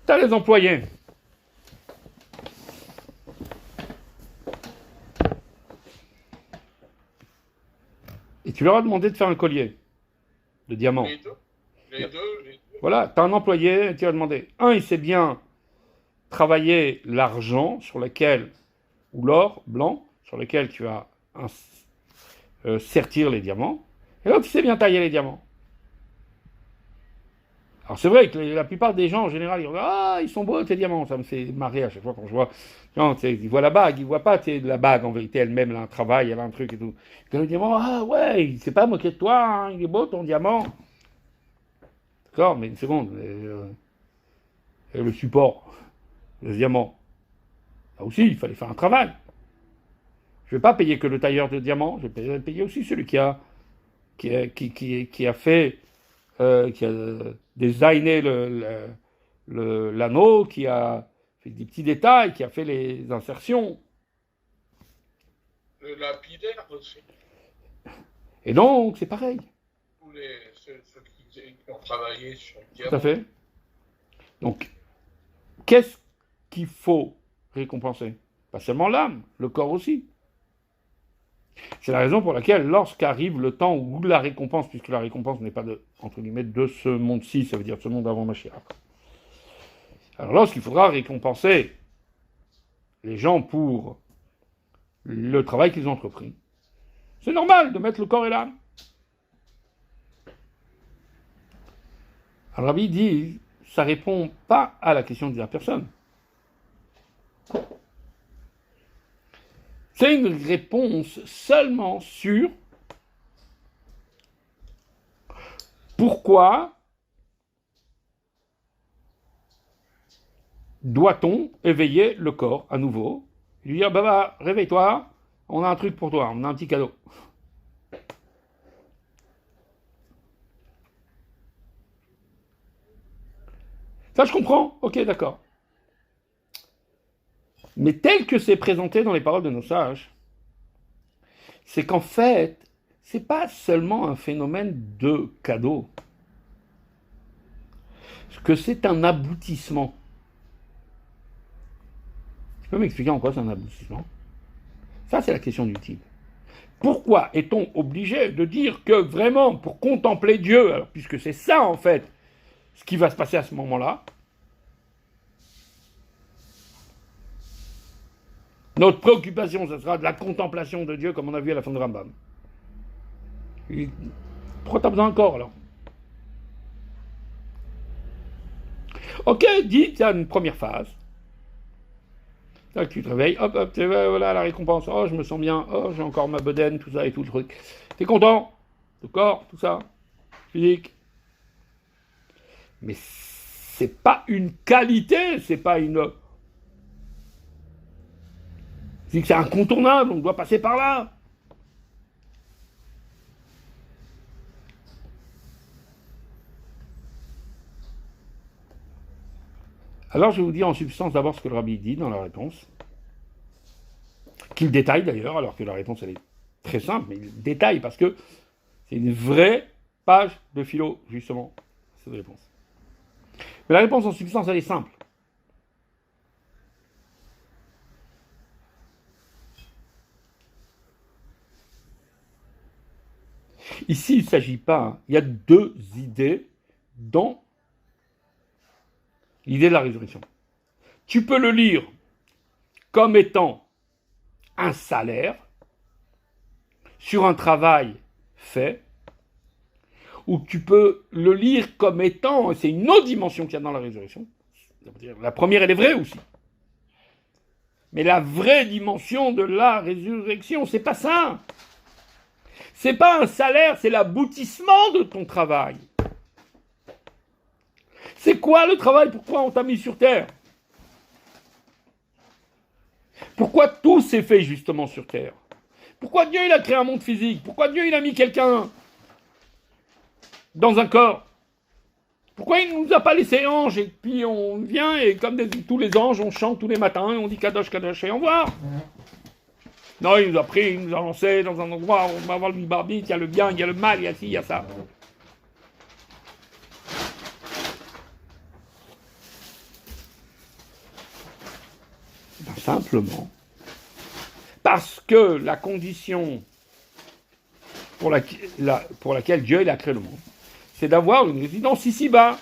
T'as les employés. Et tu leur as demandé de faire un collier de diamants. Les deux. Voilà, t'as un employé et tu lui as demandé. Un, il sait bien travailler l'argent sur lequel, ou l'or blanc, sur lequel tu vas sertir les diamants. Et l'autre, il sait bien tailler les diamants. Alors c'est vrai que la plupart des gens en général ils regardent, ah ils sont beaux tes diamants, ça me fait marrer à chaque fois quand je vois, non, ils voient la bague, ils voient pas la bague en vérité elle-même, elle a un travail, elle a un truc et tout. Et le diamant, ah ouais, il s'est pas moqué de toi, hein, il est beau ton diamant. D'accord, mais une seconde, le support, le diamant, là aussi il fallait faire un travail. Je vais pas payer que le tailleur de diamants, je vais payer aussi celui qui a fait qui a designé l'anneau, qui a fait des petits détails, qui a fait les insertions. Le lapidaire aussi. Et donc, c'est pareil. Tous ceux qui ont travaillé sur le diamant. Tout à fait. Donc, qu'est-ce qu'il faut récompenser? Pas seulement l'âme, le corps aussi. C'est la raison pour laquelle, lorsqu'arrive le temps où la récompense, puisque la récompense n'est pas entre guillemets, de ce monde-ci, ça veut dire ce monde avant Mashiach. Alors lorsqu'il faudra récompenser les gens pour le travail qu'ils ont entrepris, c'est normal de mettre le corps et l'âme. Alors Rabbi dit, ça répond pas à la question de la personne. C'est une réponse seulement sur pourquoi doit-on éveiller le corps à nouveau, lui dire bah réveille-toi, on a un truc pour toi, on a un petit cadeau. Ça je comprends, ok d'accord. Mais tel que c'est présenté dans les paroles de nos sages, c'est qu'en fait, c'est pas seulement un phénomène de cadeau, que c'est un aboutissement. Tu peux m'expliquer en quoi c'est un aboutissement? Ça, c'est la question du type. Pourquoi est-on obligé de dire que vraiment, pour contempler Dieu, alors, puisque c'est ça en fait, ce qui va se passer à ce moment-là, notre préoccupation, ce sera de la contemplation de Dieu, comme on a vu à la fin de Rambam. Pourquoi t'as besoin encore, alors? Ok, dis, tu as une première phase. Là, tu te réveilles, hop, hop, voilà la récompense. Oh, je me sens bien. Oh, j'ai encore ma bedaine, tout ça et tout le truc. T'es content? Le corps, tout ça. Physique. Mais c'est pas une qualité, c'est pas une... C'est incontournable, on doit passer par là. Alors je vais vous dire en substance d'abord ce que le rabbi dit dans la réponse, qu'il détaille d'ailleurs, alors que la réponse elle est très simple, mais il détaille parce que c'est une vraie page de philo, justement, cette réponse. Mais la réponse en substance elle est simple. Ici, il ne s'agit pas, il y a deux idées dans l'idée de la résurrection. Tu peux le lire comme étant un salaire sur un travail fait, ou tu peux le lire comme étant, c'est une autre dimension qu'il y a dans la résurrection. La première, elle est vraie aussi. Mais la vraie dimension de la résurrection, c'est pas ça. C'est pas un salaire, c'est l'aboutissement de ton travail. quoi le travail? Pourquoi on t'a mis sur terre? Pourquoi tout s'est fait justement sur terre? Pourquoi Dieu il a créé un monde physique? Pourquoi Dieu il a mis quelqu'un dans un corps? Pourquoi il ne nous a pas laissé anges et puis on vient et comme tous les anges on chante tous les matins et on dit Kadosh Kadosh et au revoir? Non, il nous a pris, il nous a lancé dans un endroit où on va voir le barbite, il y a le bien, il y a le mal, il y a ci, il y a ça. Ben, simplement parce que la condition pour laquelle Dieu il a créé le monde, c'est d'avoir une résidence ici-bas.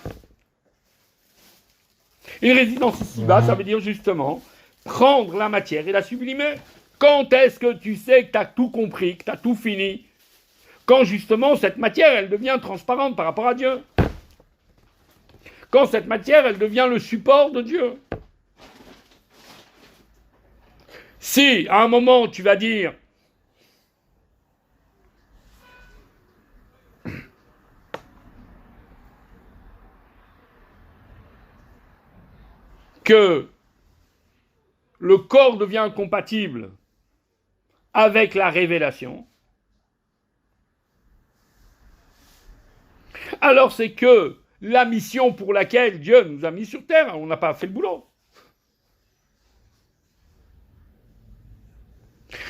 Une résidence ici-bas, ça veut dire justement prendre la matière et la sublimer. Quand est-ce que tu sais que tu as tout compris, que tu as tout fini? Quand justement cette matière, elle devient transparente par rapport à Dieu. Quand cette matière, elle devient le support de Dieu. Si, à un moment, tu vas dire que le corps devient incompatible avec la révélation, alors c'est que la mission pour laquelle Dieu nous a mis sur terre, on n'a pas fait le boulot.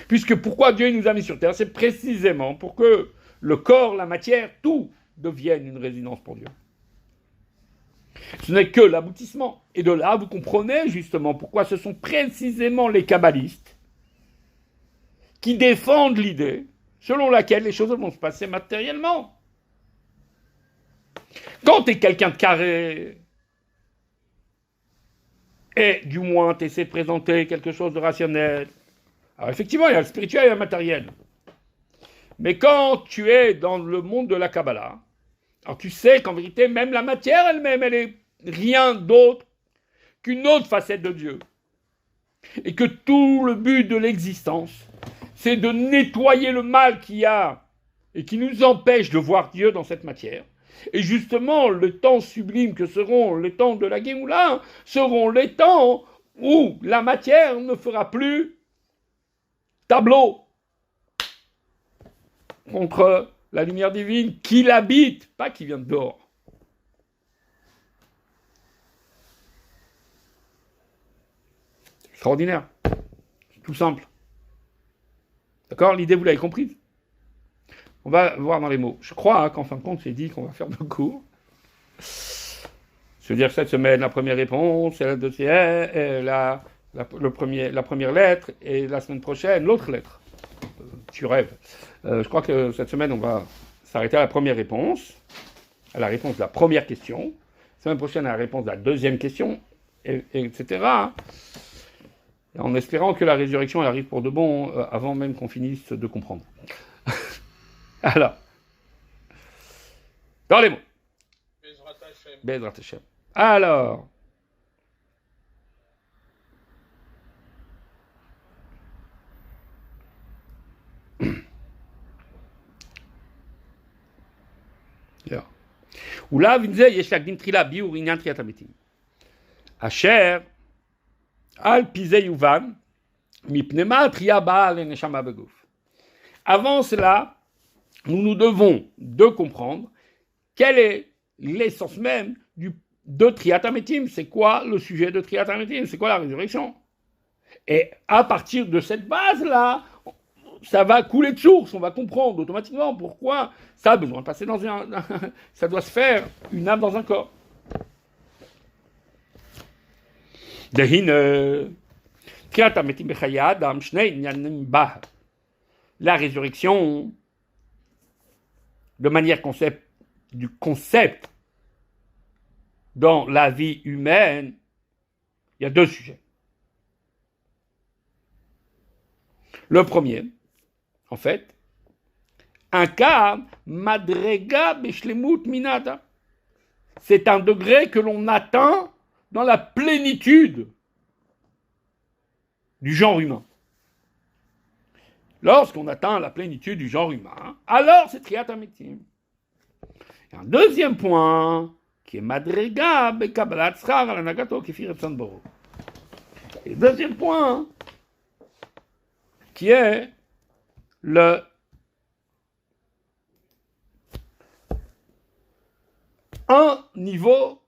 Puisque pourquoi Dieu nous a mis sur terre? C'est précisément pour que le corps, la matière, tout devienne une résidence pour Dieu. Ce n'est que l'aboutissement. Et de là, vous comprenez justement pourquoi ce sont précisément les kabbalistes qui défendent l'idée selon laquelle les choses vont se passer matériellement. Quand tu es quelqu'un de carré, et du moins tu essaies de présenter quelque chose de rationnel, alors effectivement, il y a le spirituel et le matériel. Mais quand tu es dans le monde de la Kabbalah, alors tu sais qu'en vérité, même la matière elle-même, elle est rien d'autre qu'une autre facette de Dieu. Et que tout le but de l'existence, c'est de nettoyer le mal qu'il y a et qui nous empêche de voir Dieu dans cette matière. Et justement, le temps sublime que seront les temps de la Géoula seront les temps où la matière ne fera plus tableau contre la lumière divine qui l'habite, pas qui vient de dehors. Extraordinaire. Tout simple. D'accord? L'idée, vous l'avez comprise? On va voir dans les mots. Je crois qu'en fin de compte, c'est dit qu'on va faire 2 cours. C'est-à-dire cette semaine, la première réponse, et la deuxième, la première lettre, et la semaine prochaine, l'autre lettre. Tu rêves. Je crois que cette semaine, on va s'arrêter à la première réponse, à la réponse de la première question. La semaine prochaine, à la réponse de la deuxième question, etc. En espérant que la résurrection elle arrive pour de bon, avant même qu'on finisse de comprendre. Alors, dans les mots. Bezrat Hashem. Alors, ולאו עם זה יש להקדים תחילה ביאור עניין תחיית המתים. אשר על פי זה יובן מפני מה התחייה באה לנשמה בגוף. Avant cela, nous devons de comprendre quelle est l'essence même de Triyat HaMetim. C'est quoi le sujet de Triyat HaMetim? C'est quoi la résurrection? Et à partir de cette base-là, ça va couler de source, on va comprendre automatiquement pourquoi ça a besoin de passer dans ça doit se faire une âme dans un corps. La résurrection, de manière du concept dans la vie humaine, il y a 2 sujets. Le premier, en fait, un cas madrega beshlemut minata. C'est un degré que l'on atteint dans la plénitude du genre humain. Lorsqu'on atteint la plénitude du genre humain, alors c'est Triyat HaMetim. Un deuxième point qui est madrega, bekabbalat schar al hanagato kefi ratzon boro. Et deuxième point, qui est le un niveau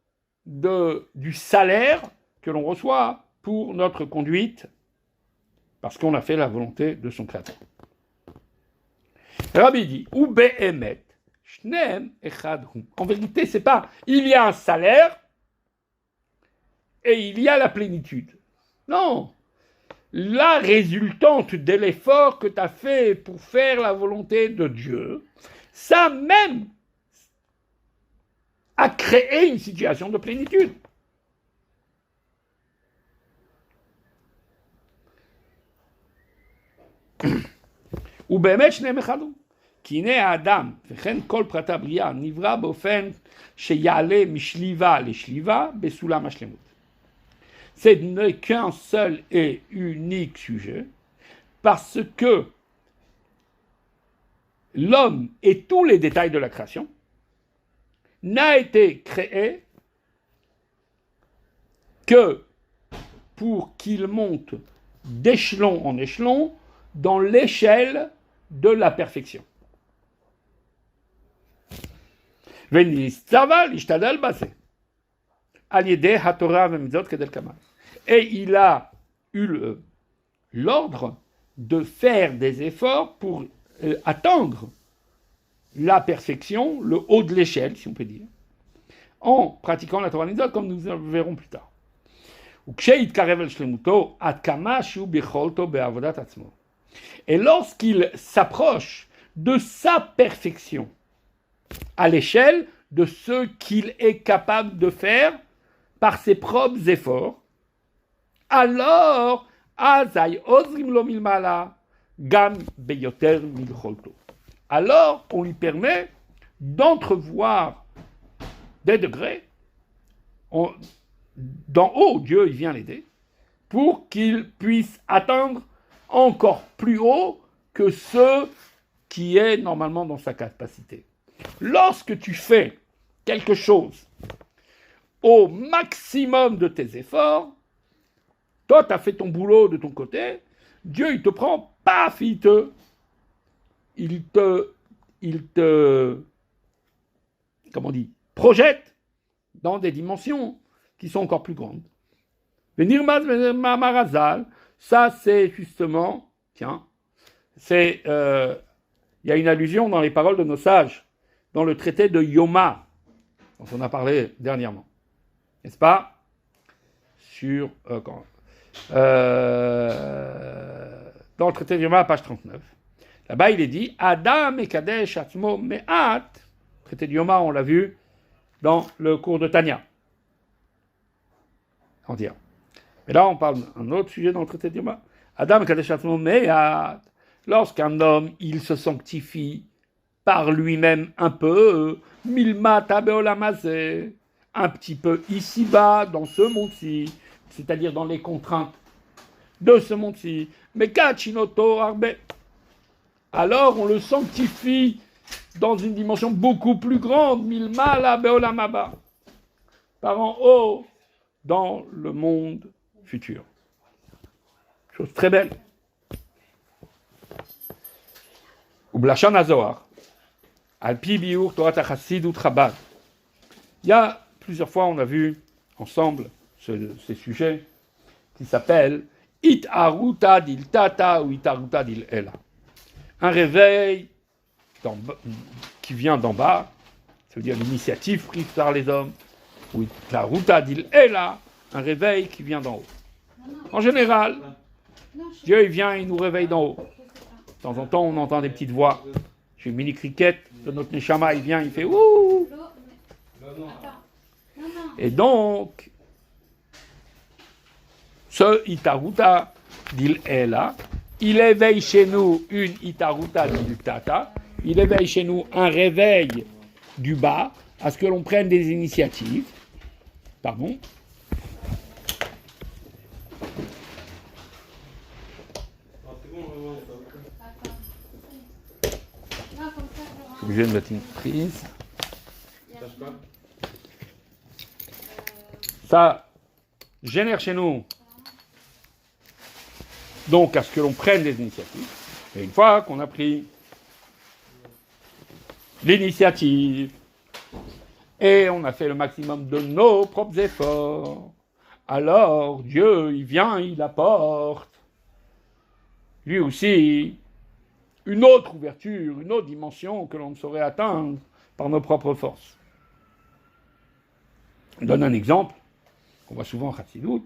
du salaire que l'on reçoit pour notre conduite, parce qu'on a fait la volonté de son Créateur. Rabbi dit, ou be'emet, shneem echad hu. En vérité, c'est pas, il y a un salaire et il y a la plénitude. Non, la résultante de l'effort que tu as fait pour faire la volonté de Dieu, ça même a créé une situation de plénitude. ובאמת שניהם אחד הוא. כי הנה האדם, וכן כל פרטי הבריאה, נברא באופן שיעלה משליבה לשליבה בסולם השלמות. Ce n'est qu'un seul et unique sujet, parce que l'homme et tous les détails de la création n'a été créé que pour qu'il monte d'échelon en échelon dans l'échelle de la perfection. Et il a eu l'ordre de faire des efforts pour atteindre la perfection, le haut de l'échelle, si on peut dire, en pratiquant la Torah Mitzvot, comme nous verrons plus tard. Et lorsqu'il s'approche de sa perfection à l'échelle de ce qu'il est capable de faire par ses propres efforts, alors alors on lui permet d'entrevoir des degrés. D'en haut, Dieu il vient l'aider pour qu'il puisse atteindre encore plus haut que ce qui est normalement dans sa capacité. Lorsque tu fais quelque chose au maximum de tes efforts, toi tu as fait ton boulot de ton côté, Dieu il te prend, paf, il te comment on dit, projette dans des dimensions qui sont encore plus grandes. Venir Marazal, ça c'est justement, tiens, il y a une allusion dans les paroles de nos sages, dans le traité de Yoma, dont on a parlé dernièrement, n'est-ce pas? Dans le traité de Yoma, page 39. Là-bas, il est dit Adam et Kadesh Atzmo Me'at. Traité de Yoma, on l'a vu dans le cours de Tanya. Entière. Mais là, on parle d'un autre sujet dans le traité de Yoma. Adam et Kadesh Atzmo Me'at. Lorsqu'un homme, il se sanctifie par lui-même un peu, Milmata Beolamazé, un petit peu ici-bas, dans ce monde-ci, c'est-à-dire dans les contraintes de ce monde-ci. Mais Kachinoto Arbe. Alors on le sanctifie dans une dimension beaucoup plus grande, Milmala Beolamaba, par en haut, dans le monde futur. Chose très belle. Ublachan Azohar, Alpi Biur Torah Chassidut Chabad. Il y a plusieurs fois, on a vu ensemble ces sujets qui s'appellent It Aruta Dil Tata ou It Aruta Dil Ela. Un réveil qui vient d'en bas, ça veut dire l'initiative prise par les hommes, ou It Aruta Dil Ela, un réveil qui vient d'en haut. En général, Dieu il vient, il nous réveille d'en haut. De temps en temps, on entend des petites voix. Chez Mini Cricket, de notre Neshama, il vient, il fait ouh. Et donc, ce Itaruta d'Il Ela, il éveille chez nous une Itaruta d'Il Tata, il éveille chez nous un réveil du bas, à ce que l'on prenne des initiatives. Pardon. Je suis obligé de mettre une prise. ça génère chez nous donc à ce que l'on prenne des initiatives. Et une fois qu'on a pris l'initiative et on a fait le maximum de nos propres efforts, alors Dieu, il vient, il apporte lui aussi une autre ouverture, une autre dimension que l'on ne saurait atteindre par nos propres forces. On donne un exemple qu'on voit souvent en Chassidout.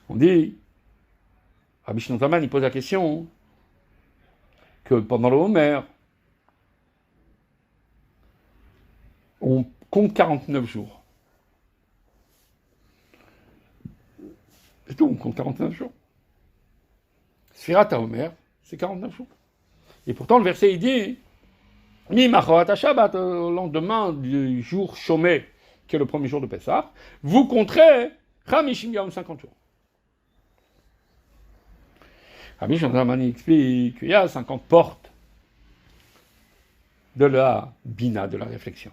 On dit, Rabbi Shimon Zalman, il pose la question que pendant le Homer, on compte 49 jours. C'est tout, on compte 49 jours. Sfirat HaOmer, c'est 49 jours. Et pourtant, le verset, il dit, Mi Machorat Shabbat, au lendemain du jour chômé, qui est le premier jour de Pessah, vous compterez Chamishim Yom 50 jours. Rabbi Shimon Zalman explique qu'il y a 50 portes de la bina, de la réflexion.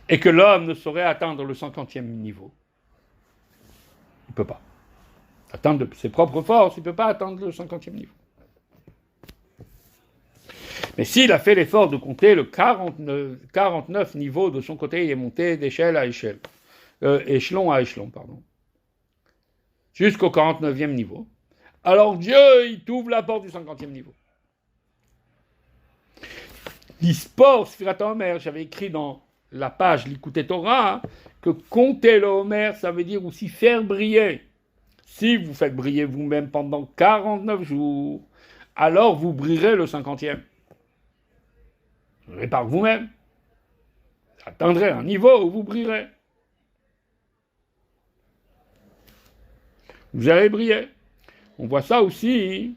Et que l'homme ne saurait atteindre le 50e niveau. Il ne peut pas. Atteindre de ses propres forces, il ne peut pas atteindre le 50e niveau. Mais s'il a fait l'effort de compter le 49 niveaux de son côté, il est monté d'échelle à échelle. Échelon à échelon, pardon. Jusqu'au 49e niveau. Alors Dieu, il t'ouvre la porte du 50e niveau. L'Ispor, Sfirat HaOmer, j'avais écrit dans la page L'Ikouté Torah, que compter le Homer, ça veut dire aussi faire briller. Si vous faites briller vous-même pendant 49 jours, alors vous brillerez le 50e. Vous brillerez par vous-même. Vous atteindrez un niveau où vous brillerez. Vous allez briller. On voit ça aussi.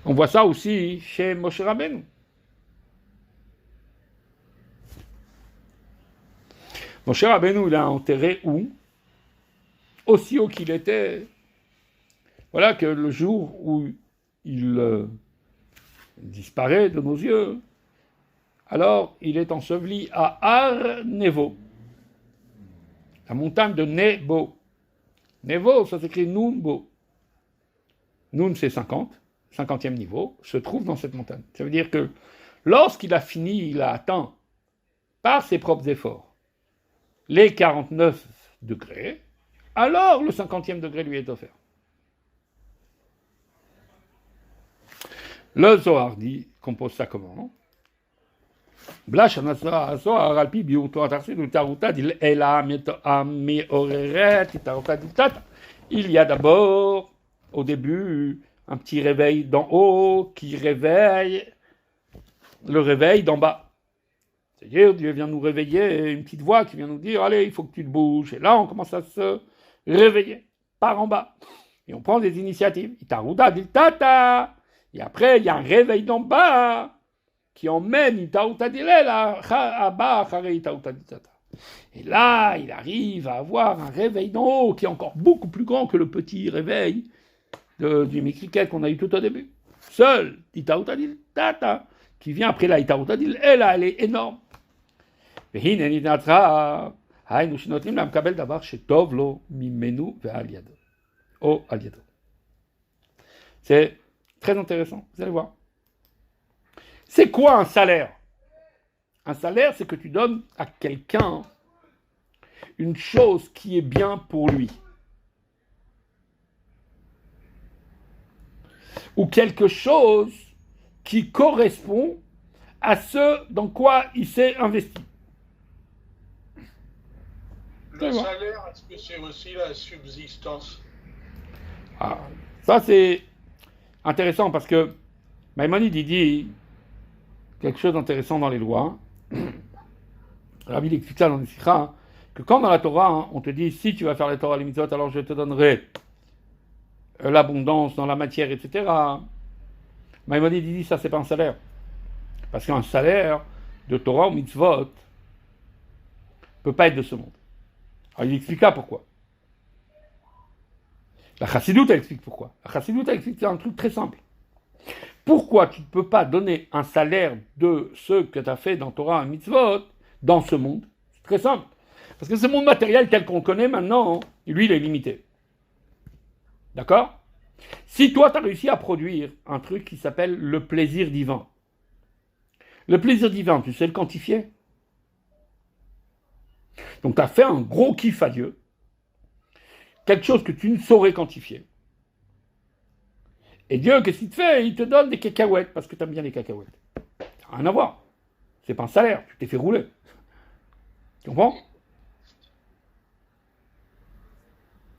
On voit ça aussi chez Moshe Rabbeinu. Moshe Rabbeinu, il a enterré où? Aussi haut qu'il était. Voilà que le jour où il disparaît de nos yeux, alors il est enseveli à Har Nevo, la montagne de Nebo. Nebo, ça s'écrit Nunbo. Nun, c'est 50, 50e niveau, se trouve dans cette montagne. Ça veut dire que lorsqu'il a fini, il a atteint, par ses propres efforts, les 49 degrés, alors le 50e degré lui est offert. Le Zohar dit, compose ça comment? Blash Zohar alpi biuto atarsi du taruta dil ela mi oreret taruta dil tata. Il y a d'abord, au début, un petit réveil d'en haut qui réveille le réveil d'en bas. C'est-à-dire, Dieu vient nous réveiller, une petite voix qui vient nous dire, allez, il faut que tu te bouges. Et là, on commence à se réveiller, par en bas. Et on prend des initiatives. Itaruta dil tata. Et après, il y a un réveil d'en bas qui emmène Itaruta dil à bas, Itaruta dil tata. Et là, il arrive à avoir un réveil d'en haut qui est encore beaucoup plus grand que le petit réveil du Mikriket qu'on a eu tout au début. Seul Itaruta dil tata, qui vient après la Itaruta dil elle est énorme. C'est très intéressant, vous allez voir. C'est quoi un salaire? Un salaire, c'est que tu donnes à quelqu'un une chose qui est bien pour lui. Ou quelque chose qui correspond à ce dans quoi il s'est investi. Le salaire, est-ce que c'est aussi la subsistance? Ah, ça c'est intéressant parce que Maïmonide dit quelque chose d'intéressant dans les lois. Rabbi il explique ça dans les Sikha, que quand dans la Torah, on te dit si tu vas faire les Torah les mitzvot, alors je te donnerai l'abondance dans la matière, etc. Maïmonide dit ça c'est pas un salaire. Parce qu'un salaire de Torah ou mitzvot peut pas être de ce monde. Alors il expliqua pourquoi. La Chassidoute, elle explique pourquoi. La Chassidoute, elle explique un truc très simple. pourquoi tu ne peux pas donner un salaire de ce que tu as fait dans Torah et Mitzvot dans ce monde? C'est très simple. Parce que ce monde matériel tel qu'on le connaît maintenant, lui, il est limité. D'accord? Si toi, tu as réussi à produire un truc qui s'appelle le plaisir divin, le plaisir divin, tu sais le quantifier? Donc, tu as fait un gros kiff à Dieu, quelque chose que tu ne saurais quantifier. Et Dieu, qu'est-ce qu'il te fait? Il te donne des cacahuètes, parce que tu aimes bien les cacahuètes. Ça n'a rien à voir. C'est pas un salaire, tu t'es fait rouler. Tu comprends?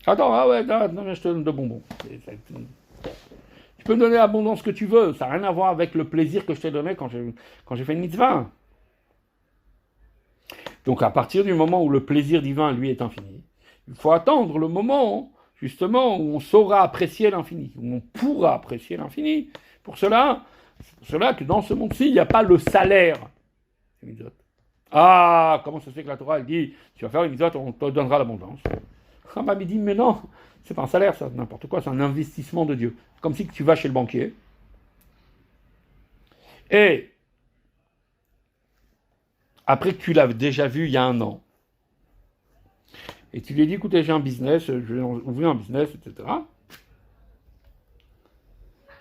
Attends, ah ouais, non, je te donne de bonbons. Tu peux me donner l'abondance que tu veux, ça n'a rien à voir avec le plaisir que je t'ai donné quand j'ai fait une mitzvah. Donc à partir du moment où le plaisir divin, lui, est infini, il faut attendre le moment, justement, où on saura apprécier l'infini, où on pourra apprécier l'infini. C'est pour cela que dans ce monde-ci, il n'y a pas le salaire des mitzvot. Ah, comment ça se fait que la Torah, elle dit, tu vas faire les mitzvot, on te donnera l'abondance. Rambam, il dit, mais non, c'est pas un salaire, ça, n'importe quoi, c'est un investissement de Dieu. Comme si tu vas chez le banquier. Et après que tu l'as déjà vu il y a un an, et tu lui dis, écoutez, j'ai un business, je vais ouvrir un business, etc.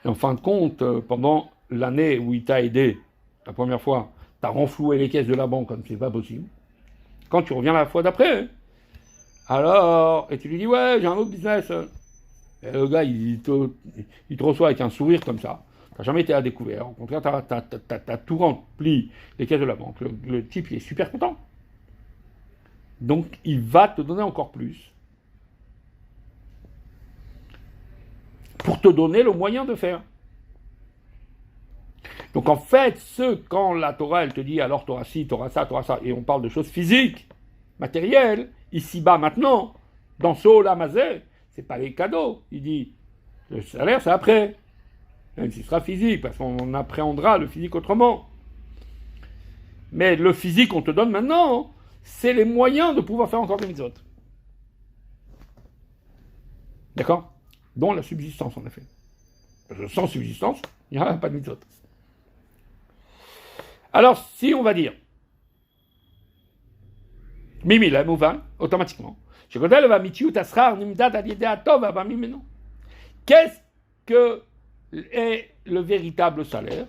Et en fin de compte, pendant l'année où il t'a aidé, la première fois, tu as renfloué les caisses de la banque comme c'est pas possible. Quand tu reviens la fois d'après, alors, et tu lui dis, ouais, j'ai un autre business. Et le gars, il te reçoit avec un sourire comme ça. Tu n'as jamais été à découvert. Au contraire, tu as tout rempli les caisses de la banque. Le type, il est super content. Donc, il va te donner encore plus pour te donner le moyen de faire. Donc, en fait, quand la Torah, elle te dit, alors, tu auras ci, tu auras ça, et on parle de choses physiques, matérielles, ici-bas, maintenant, dans ce Olamazé, c'est pas les cadeaux. Il dit, le salaire, c'est après. Même s'il sera physique, parce qu'on appréhendera le physique autrement. Mais le physique qu'on te donne maintenant, c'est les moyens de pouvoir faire encore des mitzvot. D'accord? Dont la subsistance, en effet. Parce que sans subsistance, il n'y aura pas de mitzvot. Alors, si on va dire, Mimi, la mouvan, automatiquement, qu'est-ce que est le véritable salaire?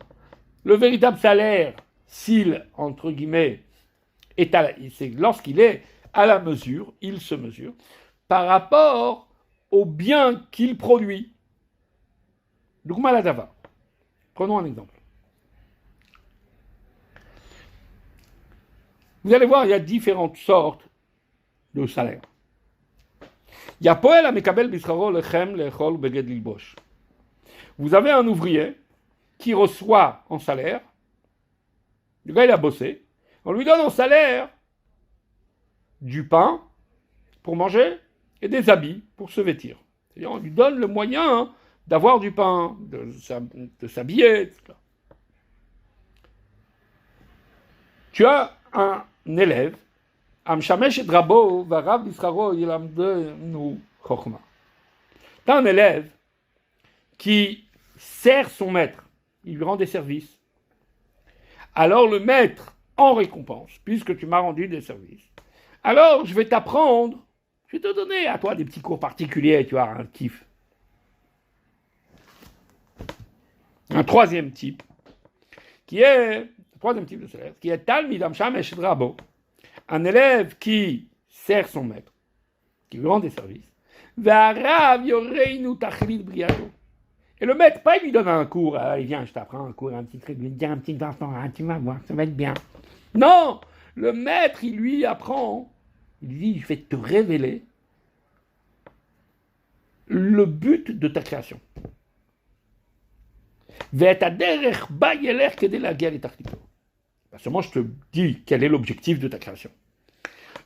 Le véritable salaire, s'il, entre guillemets, c'est lorsqu'il est à la mesure, il se mesure, par rapport au bien qu'il produit. Dougma la dava. Prenons un exemple. Vous allez voir, il y a différentes sortes de salaires. Il y a Poel Amekabel Bischaro Lechem Lechol Beged Lilbosh. Vous avez un ouvrier qui reçoit en salaire, le gars il a bossé, on lui donne en salaire du pain pour manger et des habits pour se vêtir. C'est-à-dire on lui donne le moyen d'avoir du pain, de s'habiller, etc. Tu as un élève, Amshamesh et Drabo, Varav Bischaro Yilamdenu Chochma. Tu as un élève qui sert son maître, il lui rend des services. Alors le maître, en récompense, puisque tu m'as rendu des services, alors je vais t'apprendre, je vais te donner à toi des petits cours particuliers, tu vois, un kiff. Un troisième type, troisième type de salaire, qui est Talmid Amshamesh Drabo, un élève qui sert son maître, qui lui rend des services, Varav Yoreinu Tachlit Briato. Et le maître, pas il lui donne un cours, il vient, je t'apprends un cours, un petit truc, il dit un petit instant, tu vas voir, ça va être bien. Non, le maître, il lui apprend, il lui dit, je vais te révéler le but de ta création. Seulement, je te dis quel est l'objectif de ta création.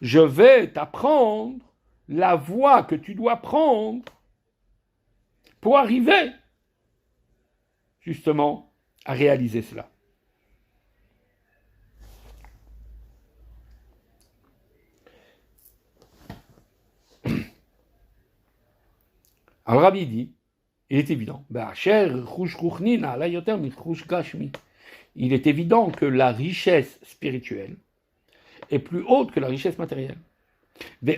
Je vais t'apprendre la voie que tu dois prendre pour arriver justement à réaliser cela. Alors Rabbi dit, il est évident. Il est évident que la richesse spirituelle est plus haute que la richesse matérielle. Ça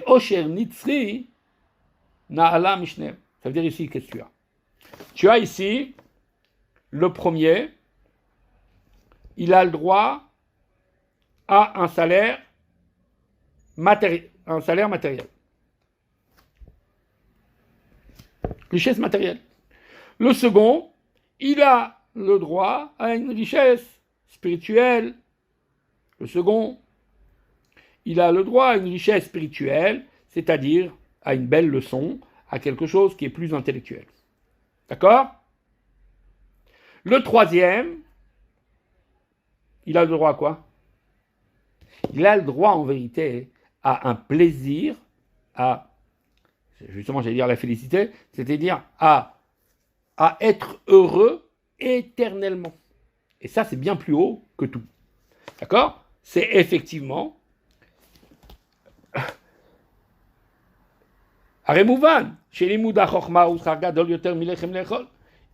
veut dire ici, qu'est-ce que tu as? Tu as ici le premier, il a le droit à un salaire matériel. Richesse matérielle. Le second, il a le droit à une richesse spirituelle. Le second, il a le droit à une richesse spirituelle, c'est-à-dire à une belle leçon, à quelque chose qui est plus intellectuel. D'accord? Le troisième, il a le droit à quoi? Il a le droit, en vérité, à un plaisir, à, justement, j'allais dire la félicité, c'est-à-dire à être heureux éternellement. Et ça, c'est bien plus haut que tout. D'accord? C'est effectivement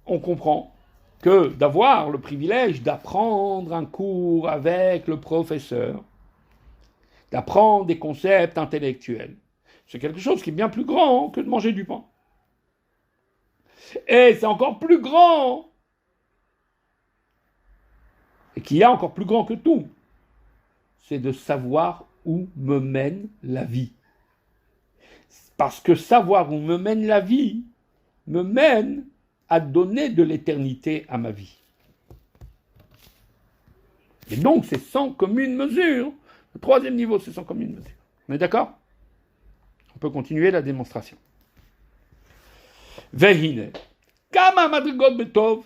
on comprend que d'avoir le privilège d'apprendre un cours avec le professeur, d'apprendre des concepts intellectuels, c'est quelque chose qui est bien plus grand que de manger du pain. Et c'est encore plus grand, et qui est encore plus grand que tout, c'est de savoir où me mène la vie. Parce que savoir où me mène la vie me mène à donner de l'éternité à ma vie. Et donc, c'est sans commune mesure. Le troisième niveau, c'est sans commune mesure. On est d'accord? On peut continuer la démonstration. Vehine. Kama madrigot betov.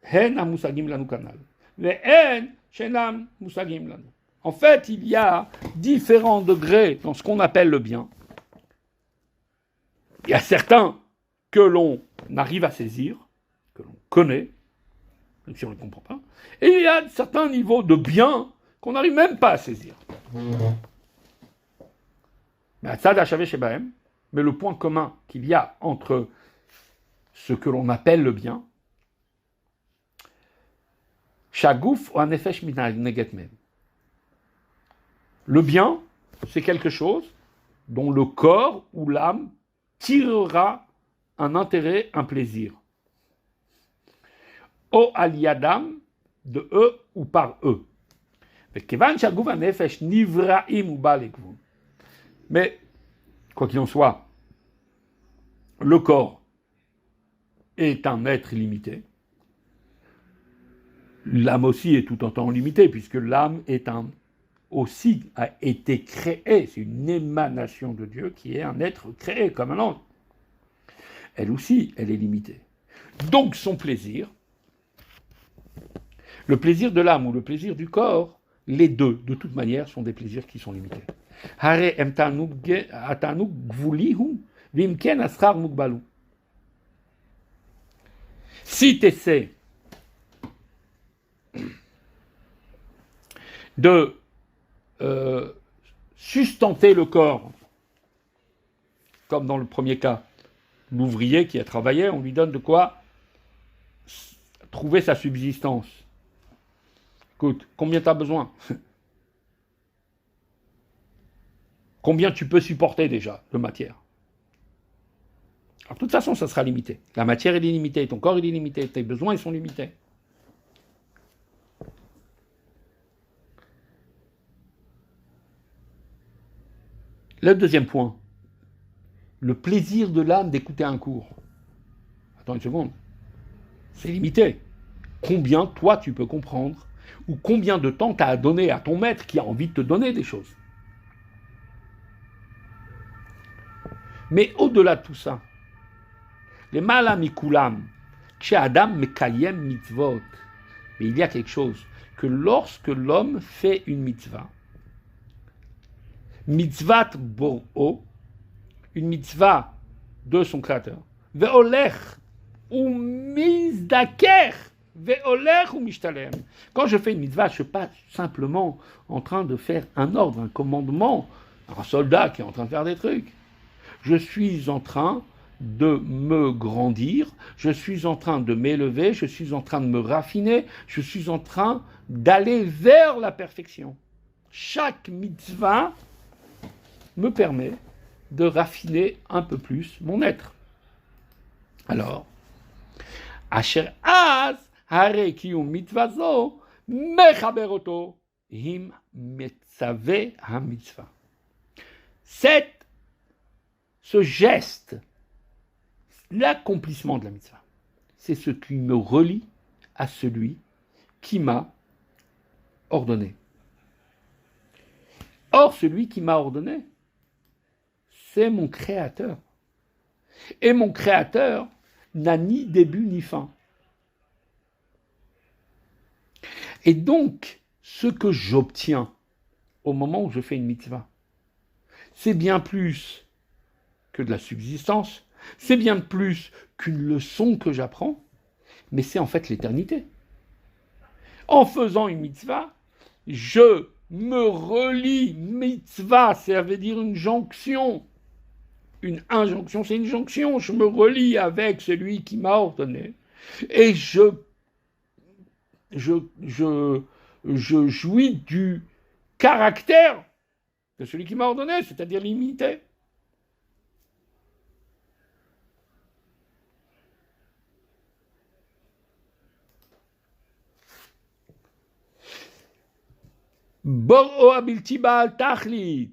Hen amusagim lanu kanal. Ve'en shenam musagim lanu. En fait, il y a différents degrés dans ce qu'on appelle le bien. Il y a certains que l'on arrive à saisir, que l'on connaît, même si on ne les comprend pas, et il y a certains niveaux de bien qu'on n'arrive même pas à saisir. Mais le point commun qu'il y a entre ce que l'on appelle le bien, le bien, c'est quelque chose dont le corps ou l'âme tirera un intérêt, un plaisir. O aliadam, de eux ou par eux. Mais, quoi qu'il en soit, le corps est un être illimité. L'âme aussi est tout en temps limité, puisque l'âme aussi a été créée. C'est une émanation de Dieu qui est un être créé comme un ange. Elle aussi, elle est limitée. Donc son plaisir, le plaisir de l'âme ou le plaisir du corps, les deux, de toute manière, sont des plaisirs qui sont limités. Si tu essaies de sustenter le corps, comme dans le premier cas, l'ouvrier qui a travaillé, on lui donne de quoi trouver sa subsistance. Écoute, combien tu as besoin? Combien tu peux supporter déjà de matière? Alors, de toute façon, ça sera limité. La matière est limitée, ton corps est limité, tes besoins ils sont limités. Le deuxième point, le plaisir de l'âme d'écouter un cours. Attends une seconde, c'est limité. Combien toi tu peux comprendre ou combien de temps tu as à donner à ton maître qui a envie de te donner des choses. Mais au-delà de tout ça, les malamikulam, chez Adam mekayem mitzvot, mais il y a quelque chose que lorsque l'homme fait une mitzvah, mitzvat bor'o, une mitzvah de son créateur, ve'olech ou mizdaker, ve'olech ou mishtalem. Quand je fais une mitzvah, je ne suis pas simplement en train de faire un ordre, un commandement, un soldat qui est en train de faire des trucs. Je suis en train de me grandir, je suis en train de m'élever, je suis en train de me raffiner, je suis en train d'aller vers la perfection. Chaque mitzvah me permet de raffiner un peu plus mon être. Alors, Asher az hare kiyum mitzvah zo mechaber oto him metzave ha-mitzvah. Ce geste, l'accomplissement de la mitzvah, c'est ce qui me relie à celui qui m'a ordonné. Or, celui qui m'a ordonné, c'est mon créateur. Et mon créateur n'a ni début ni fin. Et donc, ce que j'obtiens au moment où je fais une mitzvah, c'est bien plus que de la subsistance, c'est bien plus qu'une leçon que j'apprends, mais c'est en fait l'éternité. En faisant une mitzvah, je me relie, mitzvah, ça veut dire une jonction. Une injonction, c'est une jonction. Je me relie avec celui qui m'a ordonné et je jouis du caractère de celui qui m'a ordonné, c'est-à-dire l'imiter. Bor'o abilti ba'al tachlit.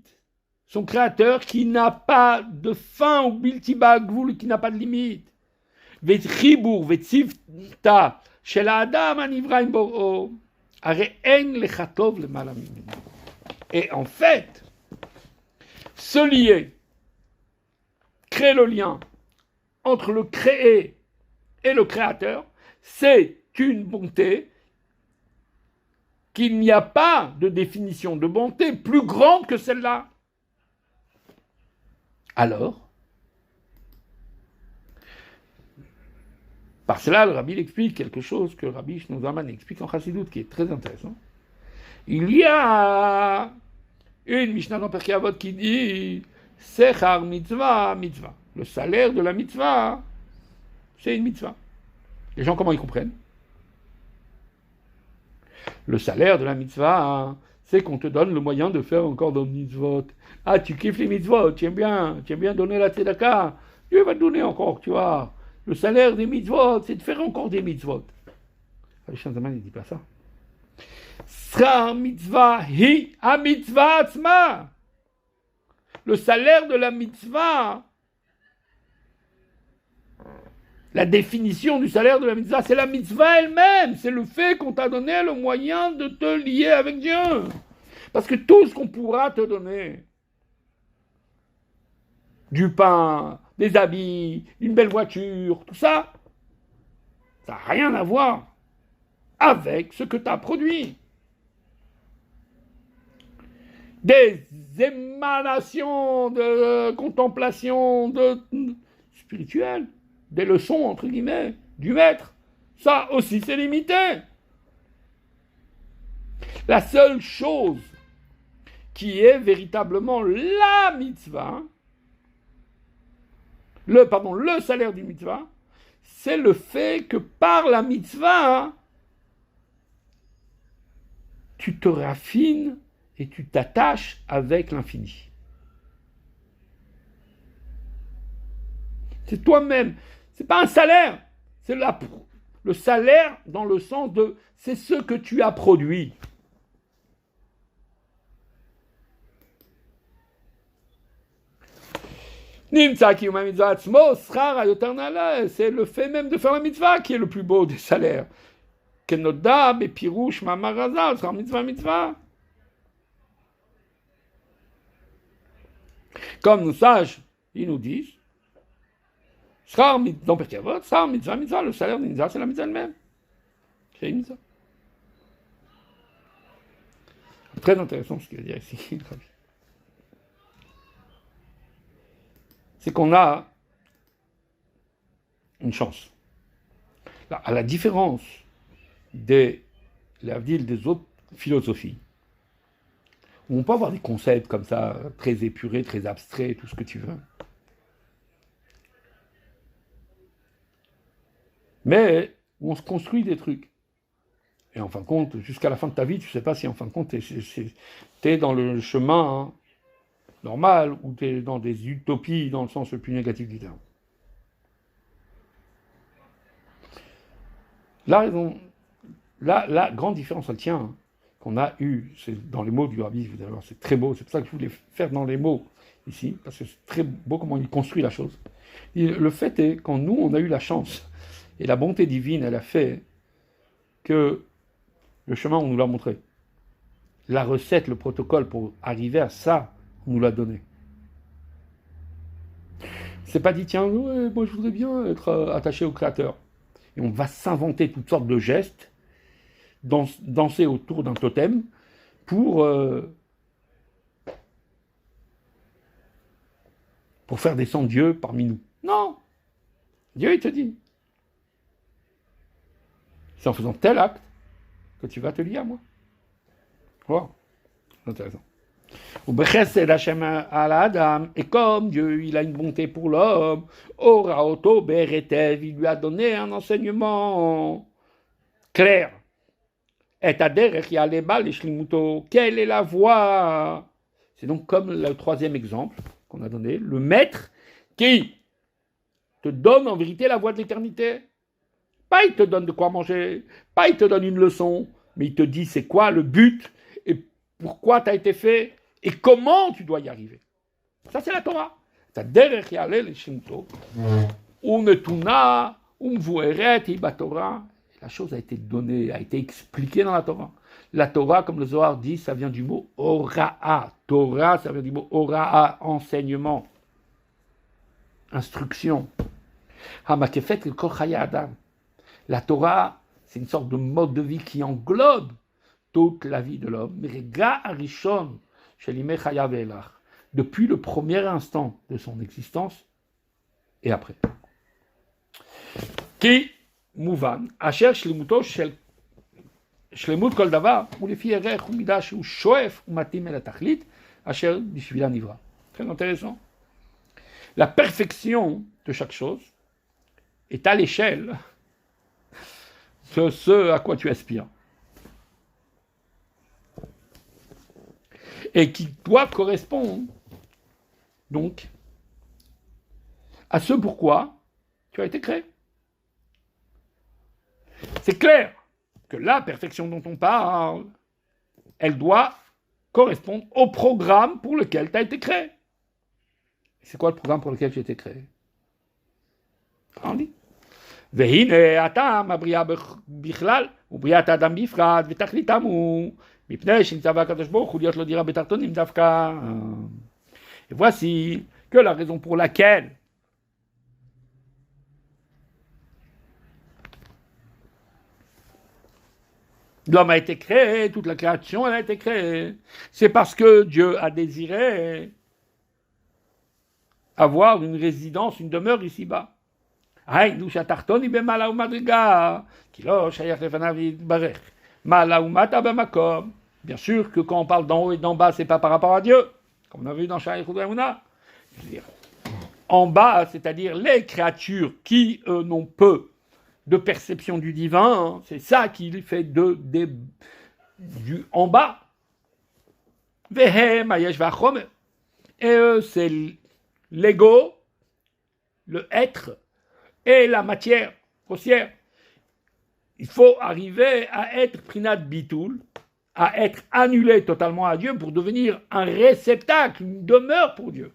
Son créateur qui n'a pas de fin, ou bilti ba'al gvul, qui n'a pas de limite. V'chibur v'tzivta shel ha'adam hanivra im bor'o, hare en lechatov lemala mimenu. Et en fait, se lier, créer le lien entre le créé et le créateur, c'est une bonté qu'il n'y a pas de définition de bonté plus grande que celle-là. Alors, par cela, le Rabbi explique quelque chose que Rabbi Shlomo Zalman explique en Chassidut, qui est très intéressant. Il y a une Mishnah dans Pirkei Avot qui dit Sechar mitzvah, mitzvah. Le salaire de la mitzvah, c'est une mitzvah. Les gens, comment ils comprennent? Le salaire de la mitzvah, c'est qu'on te donne le moyen de faire encore des mitzvot. Ah, tu kiffes les mitzvot, tu aimes bien donner la tzedaka, Dieu va te donner encore, tu vois. Le salaire des mitzvot, c'est de faire encore des mitzvot. Le Shanzaman, il ne dit pas ça. Sra mitzvah hi a mitzvah atzma. Le salaire de la mitzvah, la définition du salaire de la mitzvah, c'est la mitzvah elle-même. C'est le fait qu'on t'a donné le moyen de te lier avec Dieu. Parce que tout ce qu'on pourra te donner, du pain, des habits, une belle voiture, tout ça, ça n'a rien à voir avec ce que tu as produit. Des émanations de contemplation spirituelle, des leçons, entre guillemets, du maître, ça aussi c'est limité. La seule chose qui est véritablement la mitzvah, le salaire du mitzvah, c'est le fait que par la mitzvah, tu te raffines et tu t'attaches avec l'infini. C'est toi-même. C'est pas un salaire. C'est le salaire dans le sens de c'est ce que tu as produit. C'est le fait même de faire la mitzvah qui est le plus beau des salaires. Comme nos sages, ils nous disent, dans Pirkei Avot, le salaire d'une mitzvah, c'est la mitzvah elle-même. C'est une mitzvah. Très intéressant ce qu'il va dire ici. C'est qu'on a une chance. Là, à la différence des autres philosophies, où on peut avoir des concepts comme ça, très épurés, très abstraits, tout ce que tu veux. mais où on se construit des trucs. Et en fin de compte, jusqu'à la fin de ta vie, tu ne sais pas si en fin de compte, tu es dans le chemin normal ou tu es dans des utopies dans le sens le plus négatif du terme. La grande différence, elle tient, qu'on a eue, c'est dans les mots du Rabbi, vous allez voir, c'est très beau, c'est pour ça que je voulais faire dans les mots ici, parce que c'est très beau comment il construit la chose. Et le fait est, quand nous, on a eu la chance, et la bonté divine, elle a fait que le chemin, on nous l'a montré. La recette, le protocole pour arriver à ça, on nous l'a donné. C'est pas dit, tiens, ouais, moi je voudrais bien être attaché au Créateur. Et on va s'inventer toutes sortes de gestes, danser autour d'un totem, pour faire descendre Dieu parmi nous. Non! Dieu, il te dit. C'est en faisant tel acte que tu vas te lier à moi. Wow. Intéressant. Et comme Dieu, il a une bonté pour l'homme, il lui a donné un enseignement clair. Quelle est la voie? C'est donc comme le troisième exemple qu'on a donné, le maître qui te donne en vérité la voie de l'éternité. Pas il te donne de quoi manger, pas il te donne une leçon, mais il te dit c'est quoi le but et pourquoi tu as été fait et comment tu dois y arriver. Ça c'est la Torah. La chose a été donnée, a été expliquée dans la Torah. La Torah, comme le Zohar dit, ça vient du mot Ora'a. Torah, ça vient du mot Ora'a, enseignement, instruction. La Torah, c'est une sorte de mode de vie qui englobe toute la vie de l'homme. Depuis le premier instant de son existence et après. Qui מובן, אשר שלמותו של שלמות כל דבר הוא לפי ערך ומידה שהוא שואף ומתאים אל התכלית אשר בשבילה נברא. Très intéressant. La perfection de chaque chose est à l'échelle de ce à quoi tu aspires. Et qui doit correspondre donc à ce pourquoi tu as été créé. C'est clair que la perfection dont on parle, elle doit correspondre au programme pour lequel tu as été créé. C'est quoi le programme pour lequel j'ai été créé? On dit. והנה הטעם הבריאה בכלל ובריאת האדם בפרט ותכליתם הוא מפני שנצטווה הקדוש ברוך הוא להיות לו דירה בתחתונים דווקא. Et voici que la raison pour laquelle l'homme a été créé, toute la création elle a été créée. C'est parce que Dieu a désiré avoir une résidence, une demeure ici-bas. Bien sûr que quand on parle d'en haut et d'en bas, c'est pas par rapport à Dieu, comme on a vu dans Sha'ar Yehuda. En bas, c'est-à-dire les créatures qui n'ont peu de perception du divin, c'est ça qui fait du en bas. Et c'est l'ego, le être et la matière grossière. Il faut arriver à être prinat bitul, à être annulé totalement à Dieu pour devenir un réceptacle, une demeure pour Dieu.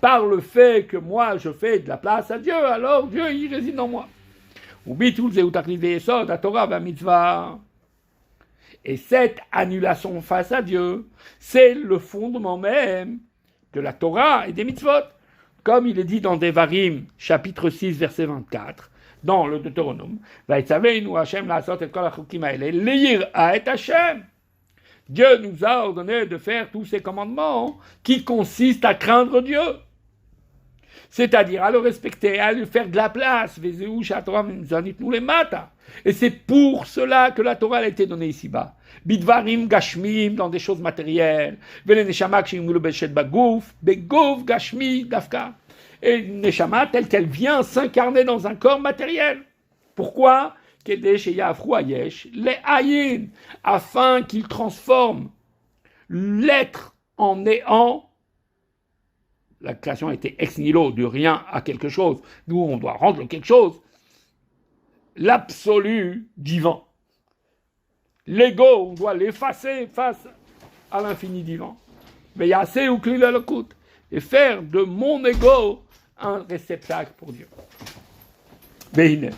Par le fait que moi je fais de la place à Dieu, alors Dieu il réside en moi. Et cette annulation face à Dieu, c'est le fondement même de la Torah et des mitzvot. Comme il est dit dans Devarim, chapitre 6, verset 24, dans le Deutéronome, Dieu nous a ordonné de faire tous ces commandements qui consistent à craindre Dieu. C'est-à-dire à le respecter, à lui faire de la place. Et c'est pour cela que la Torah a été donnée ici-bas. Bidvarim gashmim, dans des choses matérielles. Veleneshama kshim ulubeshet bagouf, begouf gashmi dafka. et une neshama telle qu'elle vient s'incarner dans un corps matériel. Pourquoi? Afin qu'il transforme l'être en néant. La création a été ex nihilo, de rien à quelque chose. Nous, on doit rendre quelque chose. L'absolu divin. L'ego, on doit l'effacer face à l'infini divin. Mais il y a assez ou qu'il le coûte. Et faire de mon ego un réceptacle pour Dieu. Béhiné.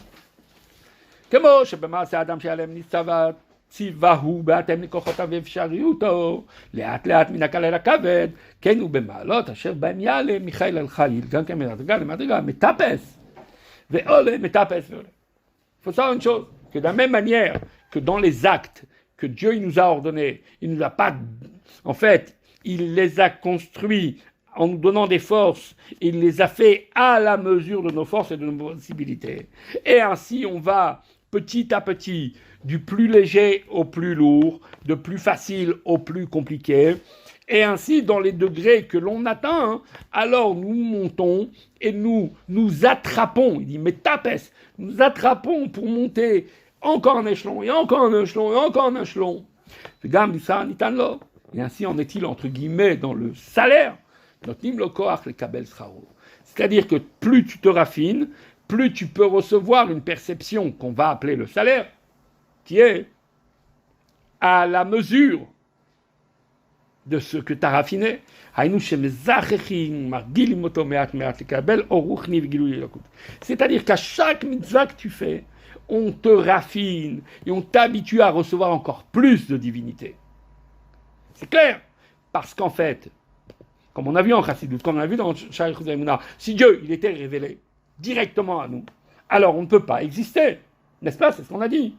כמו שבמעשה האדם שעליהם ניצבה ציווהו בהתאם לכוחותיו ואפשריותו, לאט לאט מן הקל אל הכבד, כן הוא במעלות אשר בהם יעלה מיכאל אל חיל, גם כן מדרגה למדרגה, מטפס, ועולה, מטפס ועולה. Il faut savoir une chose, que de la même manière que dans les actes que Dieu il nous a ordonnés, il nous a pas, en fait, il les a construits en nous donnant des forces, il les a fait à la mesure de nos forces et de nos possibilités. Et ainsi, on va petit à petit, du plus léger au plus lourd, de plus facile au plus compliqué. Et ainsi, dans les degrés que l'on atteint, alors nous montons et nous attrapons. Il dit, mais tapes, nous attrapons pour monter encore un échelon, et encore un échelon, et encore un échelon. Et ainsi en est-il, entre guillemets, dans le salaire. C'est-à-dire que plus tu te raffines, plus tu peux recevoir une perception qu'on va appeler le salaire, qui est à la mesure de ce que tu as raffiné. C'est-à-dire qu'à chaque mitzvah que tu fais, on te raffine et on t'habitue à recevoir encore plus de divinité. C'est clair, parce qu'en fait, comme on a vu en Chassidut, comme on a vu dans Shaykh Zaymouna, si Dieu il était révélé directement à nous, alors on ne peut pas exister, n'est-ce pas? C'est ce qu'on a dit.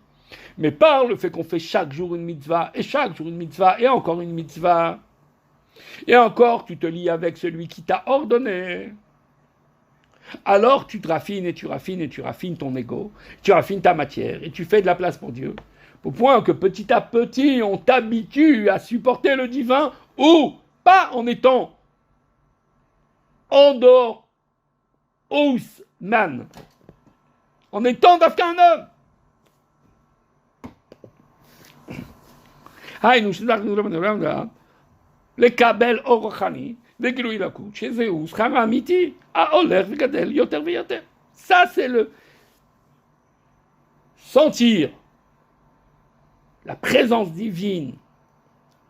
Mais par le fait qu'on fait chaque jour une mitzvah, et chaque jour une mitzvah, et encore une mitzvah, et encore tu te lis avec celui qui t'a ordonné, alors tu te raffines et tu raffines et tu raffines ton ego, tu raffines ta matière, et tu fais de la place pour Dieu, au point que petit à petit on t'habitue à supporter le divin, ou pas en étant en dehors, man, en étant d'Afghan homme. לקבל אור רוחני וגילוי אלוקות, שזהו שכר האמיתי ההולך וגדל יותר ויותר. Ça c'est le sentir la présence divine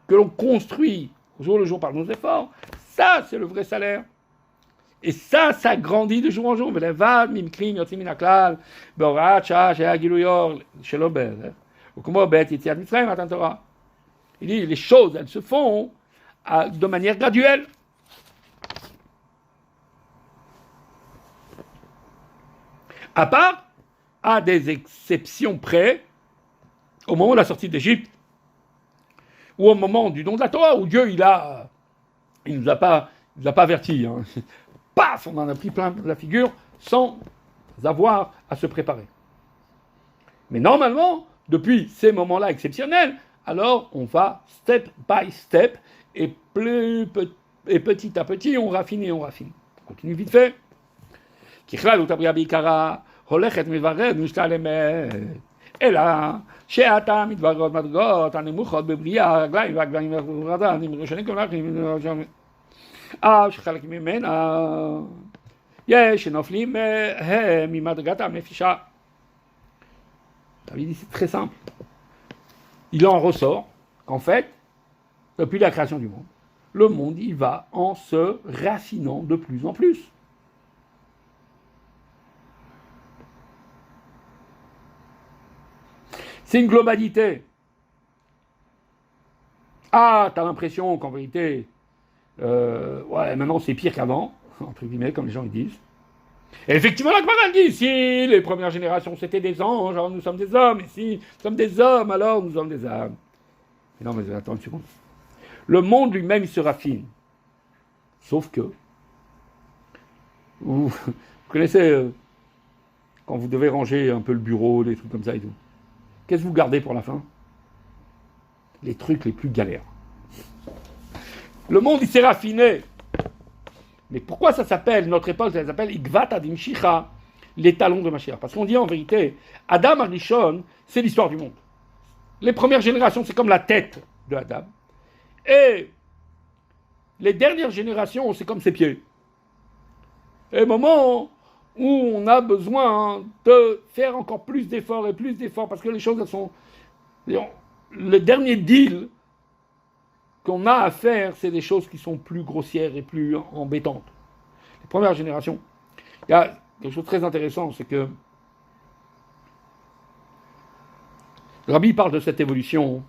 que l'on construit au jour le jour par nos efforts. Ça c'est le vrai salaire. Et ça grandit de jour en jour. ולבד ממקרים יוצאים מן הכלל בהוראת שעה שהיה גילוי אור שלא בערך, וכמו בעת יציאת מצרים מתן תורה. Il dit les choses elles se font de manière graduelle. À part à des exceptions près, au moment de la sortie d'Égypte, ou au moment du don de la Torah, où Dieu il nous a pas avertis. Hein. Paf, on en a pris plein la figure sans avoir à se préparer. Mais normalement, depuis ces moments-là exceptionnels, alors on va step by step, et petit à petit, on raffine et on raffine. On continue vite fait. ככלל הוא תבריאה בעיקרה הולכת מבררת משקל אמת, אלא שאתה מתבררות מדרגות הנמוכות בבריאה, הרגליים והגליים והגליים ראשונים כמלכים, אף שחלק ממנה יש שנופלים מהם ממדרגת הנפשה. C'est très simple. Il en ressort qu'en fait, depuis la création du monde, le monde, il va en se raffinant de plus en plus. C'est une globalité. Ah, t'as l'impression qu'en vérité, maintenant c'est pire qu'avant, entre guillemets, comme les gens ils disent. Et effectivement, la Gemara dit, si les premières générations c'était des anges, alors nous sommes des hommes, et si nous sommes des hommes, alors nous sommes des âmes. Mais non, mais attends une seconde. Le monde lui-même, il se raffine. Sauf que, vous connaissez, quand vous devez ranger un peu le bureau, des trucs comme ça et tout. Qu'est-ce que vous gardez pour la fin? Les trucs les plus galères. Le monde, il s'est raffiné. Mais pourquoi ça s'appelle, notre époque, ça s'appelle Igvat Adim Shicha, l'étalon de Mashiach? Parce qu'on dit en vérité, Adam Arishon, c'est l'histoire du monde. Les premières générations, c'est comme la tête de Adam. Et les dernières générations, c'est comme ses pieds. Et au moment où on a besoin de faire encore plus d'efforts, parce que les choses, elles sont... Le dernier deal qu'on a à faire, c'est des choses qui sont plus grossières et plus embêtantes. Les premières générations. Il y a quelque chose de très intéressant, c'est que le Rabbi parle de cette évolution.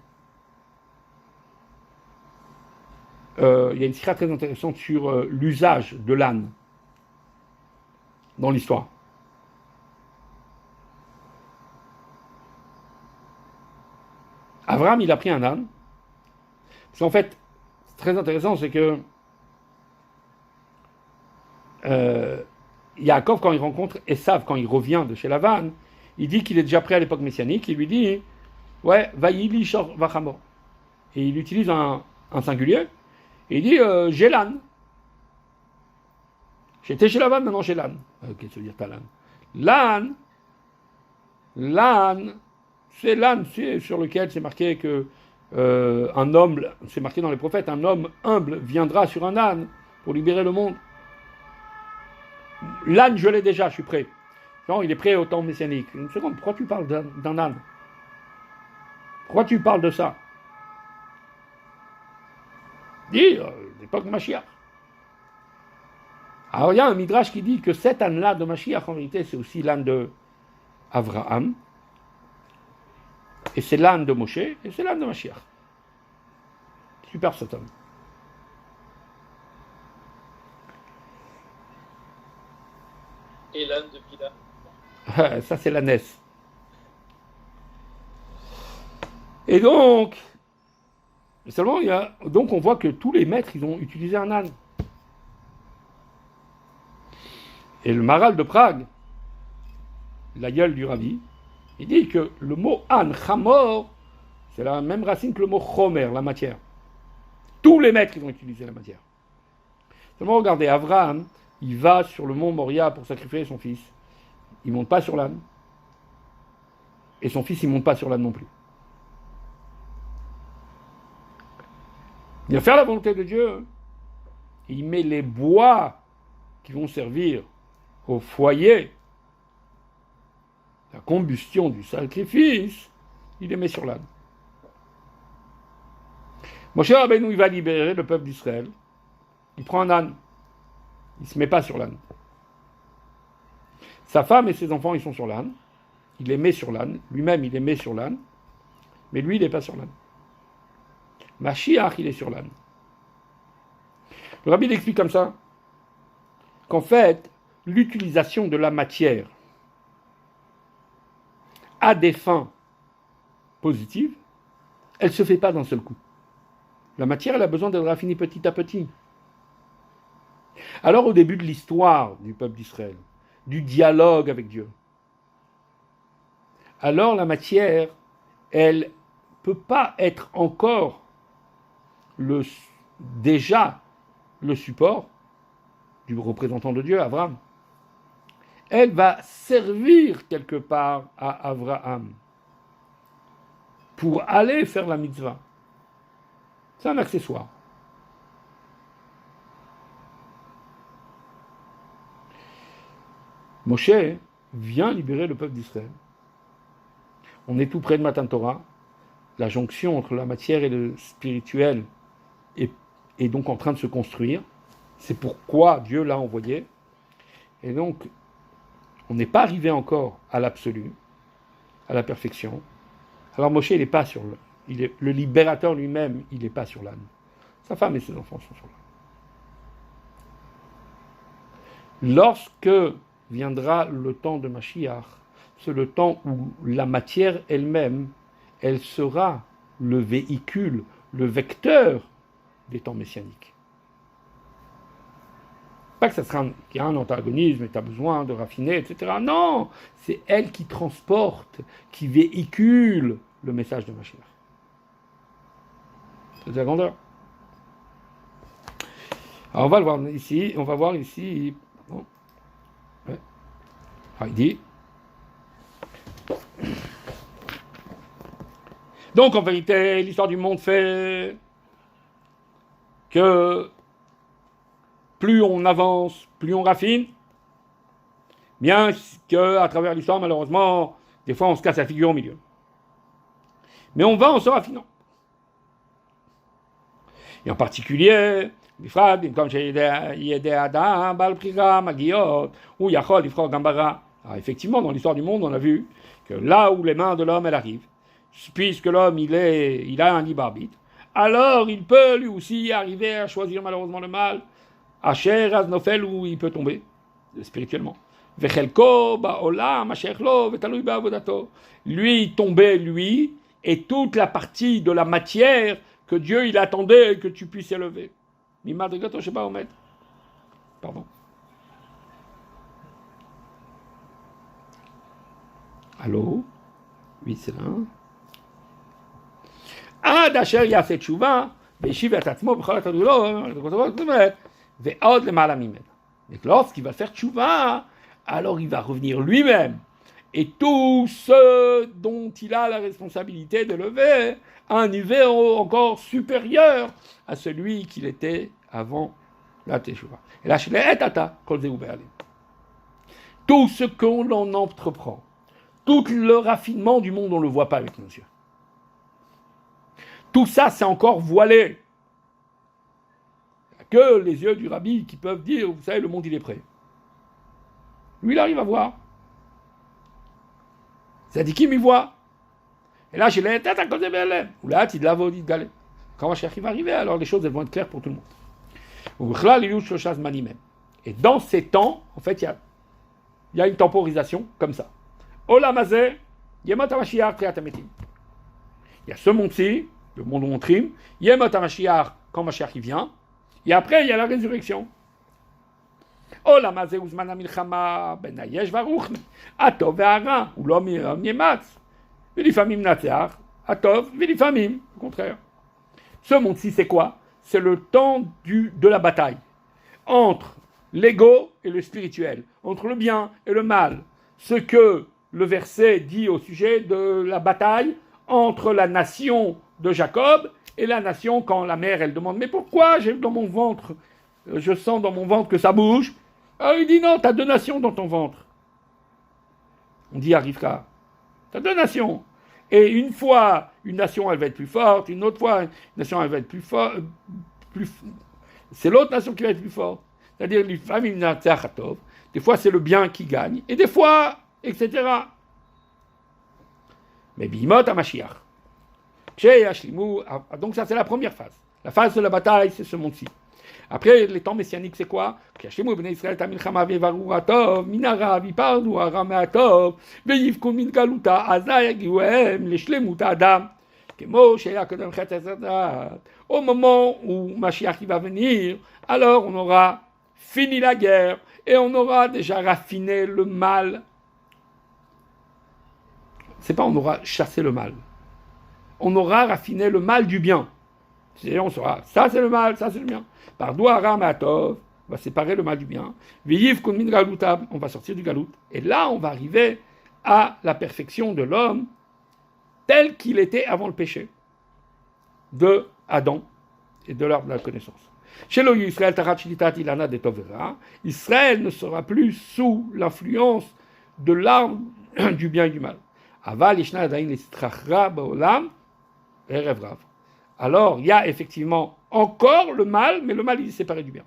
Il y a une sikha très intéressante sur l'usage de l'âne dans l'histoire. Abraham, il a pris un âne. Parce qu'en fait, c'est très intéressant, c'est que Yaakov, quand il rencontre Esav, quand il revient de chez Lavan, il dit qu'il est déjà prêt à l'époque messianique. Il lui dit, ouais, Vaïli Shor Vachamor. Et il utilise un singulier. Et il dit, j'ai l'âne. J'étais chez Lavan, maintenant j'ai l'âne. Qu'est-ce que ça veut dire, t'as l'âne? L'âne, c'est l'âne sur lequel c'est marqué que un homme, c'est marqué dans les prophètes, un homme humble viendra sur un âne pour libérer le monde. L'âne, je l'ai déjà, je suis prêt. Non, il est prêt au temps messianique. Une seconde, pourquoi tu parles d'un âne? Pourquoi tu parles de ça? Dis, l'époque Mashiach. Alors il y a un midrash qui dit que cet âne-là de Mashiach, en réalité, c'est aussi l'âne de Avraham, et c'est l'âne de Moshe, et c'est l'âne de Mashiach. Super cet homme. Et l'âne de Bila. Ça, c'est l'ânesse. Et donc, seulement, donc on voit que tous les maîtres, ils ont utilisé un âne. Et le Maral de Prague, la gueule du Rabbi, il dit que le mot âne, chamor, c'est la même racine que le mot chomer, la matière. Tous les maîtres, ils ont utilisé la matière. Seulement, regardez, Abraham, il va sur le mont Moria pour sacrifier son fils. Il ne monte pas sur l'âne. Et son fils, il ne monte pas sur l'âne non plus. Il va faire la volonté de Dieu. Il met les bois qui vont servir au foyer, la combustion du sacrifice, il les met sur l'âne. Moshe Rabbeinu, il va libérer le peuple d'Israël. Il prend un âne. Il ne se met pas sur l'âne. Sa femme et ses enfants, ils sont sur l'âne. Il les met sur l'âne. Lui-même, il les met sur l'âne. Mais lui, il n'est pas sur l'âne. Mashiach, il est sur l'âne. Le Rabbi explique comme ça qu'en fait, l'utilisation de la matière à des fins positives, elle ne se fait pas d'un seul coup. La matière, elle a besoin d'être raffinée petit à petit. Alors, au début de l'histoire du peuple d'Israël, du dialogue avec Dieu, alors la matière, elle ne peut pas être encore déjà le support du représentant de Dieu, Abraham. Elle va servir quelque part à Abraham pour aller faire la mitzvah. C'est un accessoire. Moshe vient libérer le peuple d'Israël. On est tout près de Matan Torah. La jonction entre la matière et le spirituel est donc en train de se construire. C'est pourquoi Dieu l'a envoyé. Et donc, on n'est pas arrivé encore à l'absolu, à la perfection. Alors Moshe, il n'est pas sur le libérateur lui-même, il n'est pas sur l'âne. Sa femme et ses enfants sont sur l'âne. Lorsque viendra le temps de Mashiach, c'est le temps où la matière elle-même, elle sera le véhicule, le vecteur des temps messianiques. Pas que ça sera qu'il y a un antagonisme et tu as besoin de raffiner, etc. Non, c'est elle qui transporte, qui véhicule le message de Mashiach. C'est la grandeur. Alors on va le voir ici, on va voir ici. Bon. Ouais. Alors, il dit. Donc en vérité, l'histoire du monde fait que plus on avance, plus on raffine. Bien qu'à travers l'histoire, malheureusement, des fois on se casse la figure au milieu. Mais on va en se raffinant. Et en particulier, alors effectivement, dans l'histoire du monde, on a vu que là où les mains de l'homme, elles arrivent, puisque l'homme, il a un libre arbitre, alors il peut lui aussi arriver à choisir malheureusement le mal, Asher Aznofel, où il peut tomber, spirituellement. Lui, tomber, lui, et toute la partie de la matière que Dieu, il attendait que tu puisses élever. Je sais pas où mettre. Pardon. Allô? Oui, c'est là. Asher Yaseh Tshuva, Veshiv et Atzmo, B'chol HaTadulo, Ve'od Lemala Mimena. Mais lorsqu'il va faire Tshuva, alors il va revenir lui-même. Et tout ce dont il a la responsabilité de lever à un niveau encore supérieur à celui qu'il était avant la Teshuvah. Et là, tout ce qu'on en entreprend, tout le raffinement du monde, on ne le voit pas avec nos yeux. Tout ça, c'est encore voilé. Il n'y a que les yeux du rabbi qui peuvent dire, vous savez, le monde, il est prêt. Lui, il arrive à voir. Tzadikim, il voit. Et là, j'ai les têtes à cause de Bélem. Ou là, il l'a dit d'aller. Quand Mashiach va arriver, alors les choses, elles vont être claires pour tout le monde. Et dans ces temps, en fait, il y a une temporisation comme ça. Olamazé, Yemot HaMashiach, Triat HaMetim. Il y a ce monde-ci, le monde où on trime, Yemot HaMashiach, quand Mashiach il vient, et après, il y a la résurrection. Olamazé, Uzman HaMilchama, Ben Hayesh Varuchni, Atov Ve'ara, ou l'homme Yematz, Vilifamim Natseach, Atov, Vilifamim, au contraire. Ce monde-ci, c'est quoi? C'est le temps de la bataille entre l'ego et le spirituel, entre le bien et le mal. Ce que le verset dit au sujet de la bataille entre la nation de Jacob et la nation quand la mère, elle demande « Mais pourquoi j'ai dans mon ventre, je sens dans mon ventre que ça bouge ?» Alors il dit « Non, tu as deux nations dans ton ventre. » On dit à Rivka « Tu as deux nations. » Et une fois, une nation, elle va être plus forte, une autre fois, une nation, elle va être plus forte. C'est l'autre nation qui va être plus forte. C'est-à-dire, les familles Natzachatov, des fois, c'est le bien qui gagne, et des fois, etc. Mais Bimot HaMashiach. Donc, ça, c'est la première phase. La phase de la bataille, c'est ce monde-ci. Après, les temps messianiques, c'est quoi? Au moment où Mashiach va venir, alors on aura fini la guerre et on aura déjà raffiné le mal. C'est pas on aura chassé le mal. On aura raffiné le mal du bien. C'est-à-dire on saura, ça c'est le mal, ça c'est le bien. Par Douara Matov, on va séparer le mal du bien. Viyiv Kun Min Galoutab, on va sortir du galout. Et là, on va arriver à la perfection de l'homme tel qu'il était avant le péché de Adam et de l'arbre de la connaissance. Chez le Israël Tarat Shlitat Ilana de Tovera, Israël ne sera plus sous l'influence de l'arbre du bien et du mal. Aval Ishna Adain Estrachra Baolam Erev Rav. Alors, il y a effectivement encore le mal, mais le mal, il est séparé du bien.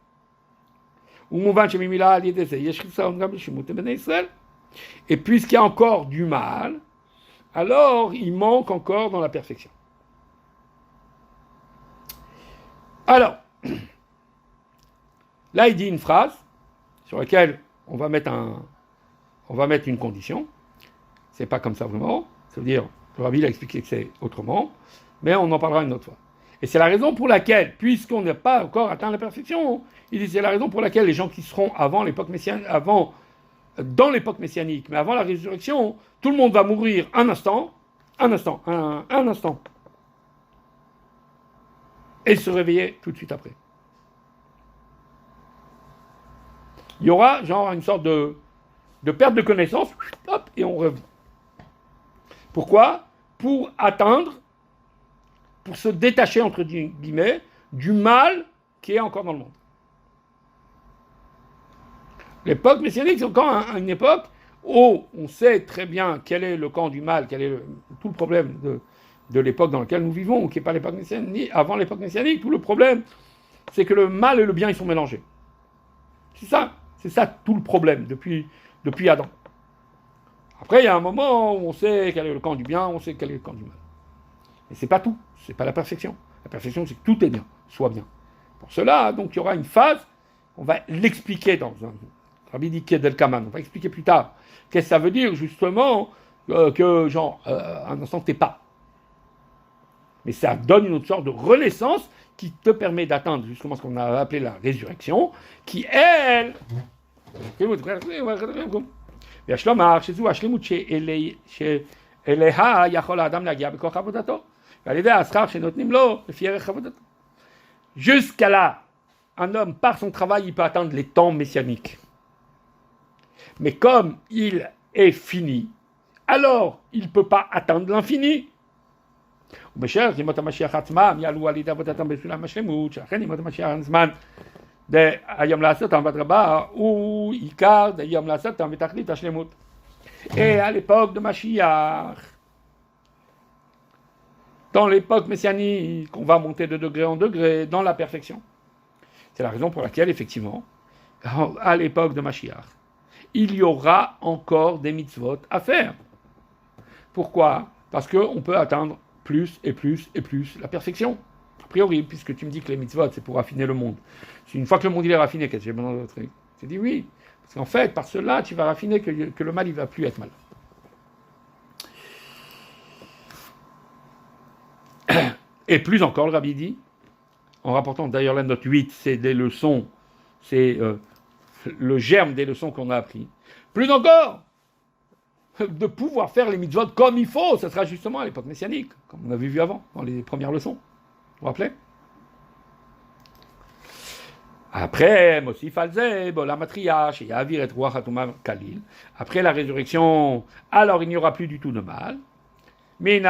Et puisqu'il y a encore du mal, alors il manque encore dans la perfection. Alors, là, il dit une phrase sur laquelle on va mettre une condition. C'est pas comme ça vraiment. Ça veut dire, le Rabbi a expliqué que c'est autrement. Mais on en parlera une autre fois. Et c'est la raison pour laquelle, puisqu'on n'a pas encore atteint la perfection, il dit c'est la raison pour laquelle les gens qui seront avant l'époque messianique, dans l'époque messianique, mais avant la résurrection, tout le monde va mourir un instant, et se réveiller tout de suite après. Il y aura genre une sorte de perte de connaissance, hop, et on revient. Pourquoi ? Pour se détacher, entre guillemets, du mal qui est encore dans le monde. L'époque messianique, c'est encore une époque où on sait très bien quel est le camp du mal, quel est tout le problème de l'époque dans laquelle nous vivons, qui n'est pas l'époque messianique, avant l'époque messianique. Tout le problème, c'est que le mal et le bien, ils sont mélangés. C'est ça tout le problème depuis Adam. Après, il y a un moment où on sait quel est le camp du bien, on sait quel est le camp du mal. Mais c'est pas tout, c'est pas la perfection. La perfection, c'est que tout est bien, soit bien. Pour cela, donc, il y aura une phase, on va l'expliquer dans un Rabbi dit Kedel Kaman, on va expliquer plus tard. Qu'est-ce que ça veut dire, justement, un instant, t'es pas. Mais ça donne une autre sorte de renaissance qui te permet d'atteindre justement ce qu'on a appelé la résurrection, qui, elle... Jusqu'à là, un homme, par son travail, il peut atteindre les temps messianiques. Mais comme il est fini, alors il ne peut pas atteindre l'infini. Ou et à l'époque de Mashiach, dans l'époque messianique, on va monter de degré en degré dans la perfection. C'est la raison pour laquelle, effectivement, à l'époque de Mashiach, il y aura encore des mitzvot à faire. Pourquoi ? Parce qu'on peut atteindre plus et plus et plus la perfection. A priori, puisque tu me dis que les mitzvot, c'est pour raffiner le monde. Une fois que le monde il est raffiné, qu'est-ce que j'ai besoin d'autre ? Tu dis oui. Parce qu'en fait, par cela, tu vas raffiner que le mal, il ne va plus être mal. Et plus encore, le Rabbi dit, en rapportant d'ailleurs la note 8, c'est des leçons, c'est le germe des leçons qu'on a appris. Plus encore, de pouvoir faire les mitzvot comme il faut, ce sera justement à l'époque messianique, comme on avait vu avant, dans les premières leçons. Vous vous rappelez ? Après, Mosif Alze, la matriach, et Avir et Ruach Hatumam Kalil. Après la résurrection, alors il n'y aura plus du tout de mal. Et il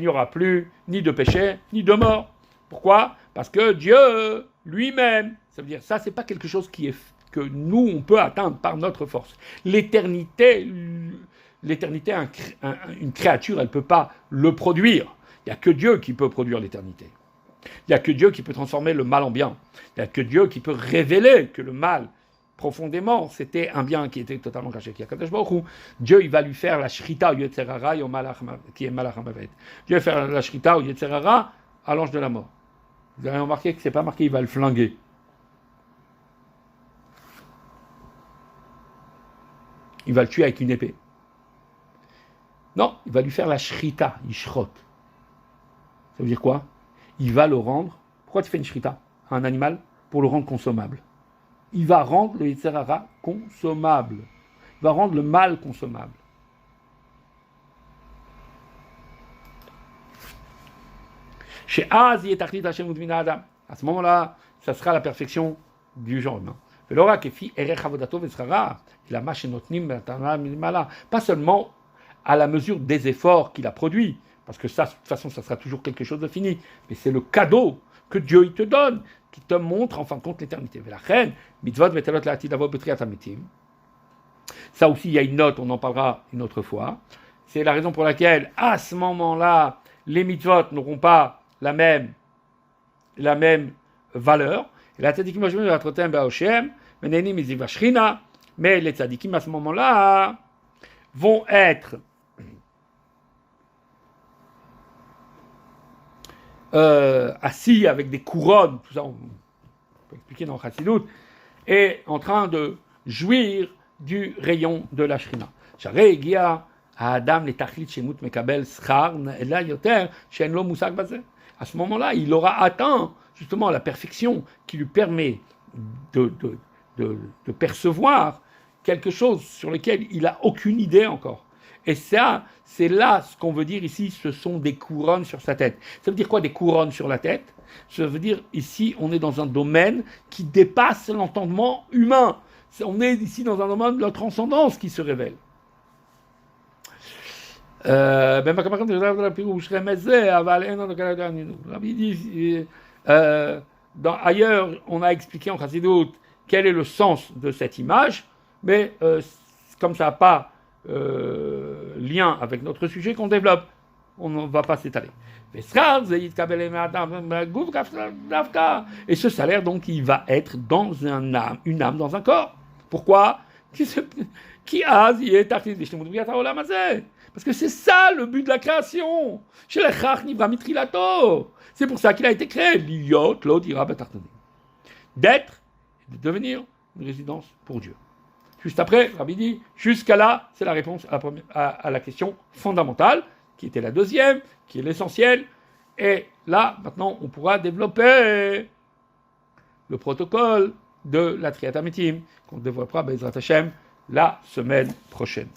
n'y aura plus ni de péché, ni de mort. Pourquoi ? Parce que Dieu lui-même, ça veut dire ça, c'est pas quelque chose que nous on peut atteindre par notre force. L'éternité, une créature, elle peut pas le produire. Il n'y a que Dieu qui peut produire l'éternité. Il n'y a que Dieu qui peut transformer le mal en bien. Il n'y a que Dieu qui peut révéler que le mal, profondément, c'était un bien qui était totalement caché. Dieu, il va lui faire la shrita au Yetzerara qui est Malach HaMavet. Dieu va faire la shrita au Yetzerara à l'ange de la mort. Vous avez remarqué que c'est pas marqué, il va le flinguer. Il va le tuer avec une épée. Non, il va lui faire la shrita, Yishrot. Ça veut dire quoi ? Il va le rendre. Pourquoi tu fais une shrita à un animal ? Pour le rendre consommable. Il va rendre le Yetzerara consommable. Il va rendre le mal consommable. À ce moment-là, ça sera la perfection du genre humain. Pas seulement à la mesure des efforts qu'il a produits, parce que ça, de toute façon, ça sera toujours quelque chose de fini, mais c'est le cadeau que Dieu il te donne, qui te montre en fin de compte l'éternité. Ça aussi, il y a une note, on en parlera une autre fois. C'est la raison pour laquelle, à ce moment-là, les mitzvot n'auront pas la même valeur. Mais les tzadikim, à ce moment-là, vont être assis avec des couronnes, tout ça on peut expliquer dans Chassidut, et en train de jouir du rayon de la Shrina. À ce moment-là, il aura atteint justement la perfection qui lui permet de percevoir quelque chose sur lequel il n'a aucune idée encore. Et ça, c'est là ce qu'on veut dire ici, ce sont des couronnes sur sa tête. Ça veut dire quoi, des couronnes sur la tête? Ça veut dire, ici, on est dans un domaine qui dépasse l'entendement humain. On est ici dans un domaine de la transcendance qui se révèle. Ailleurs, on a expliqué en Chassidut quel est le sens de cette image, mais comme ça n'a pas lien avec notre sujet qu'on développe, on ne va pas s'étaler. Et ce salaire, donc, il va être dans une âme dans un corps. Pourquoi? Parce que c'est ça le but de la création. C'est pour ça qu'il a été créé. D'être et de devenir une résidence pour Dieu. Juste après, Rabbi dit, jusqu'à là, c'est la réponse à la question fondamentale, qui était la deuxième, qui est l'essentiel. Et là, maintenant, on pourra développer le protocole de la Triat HaMetim, qu'on développera Bezrat Hashem la semaine prochaine.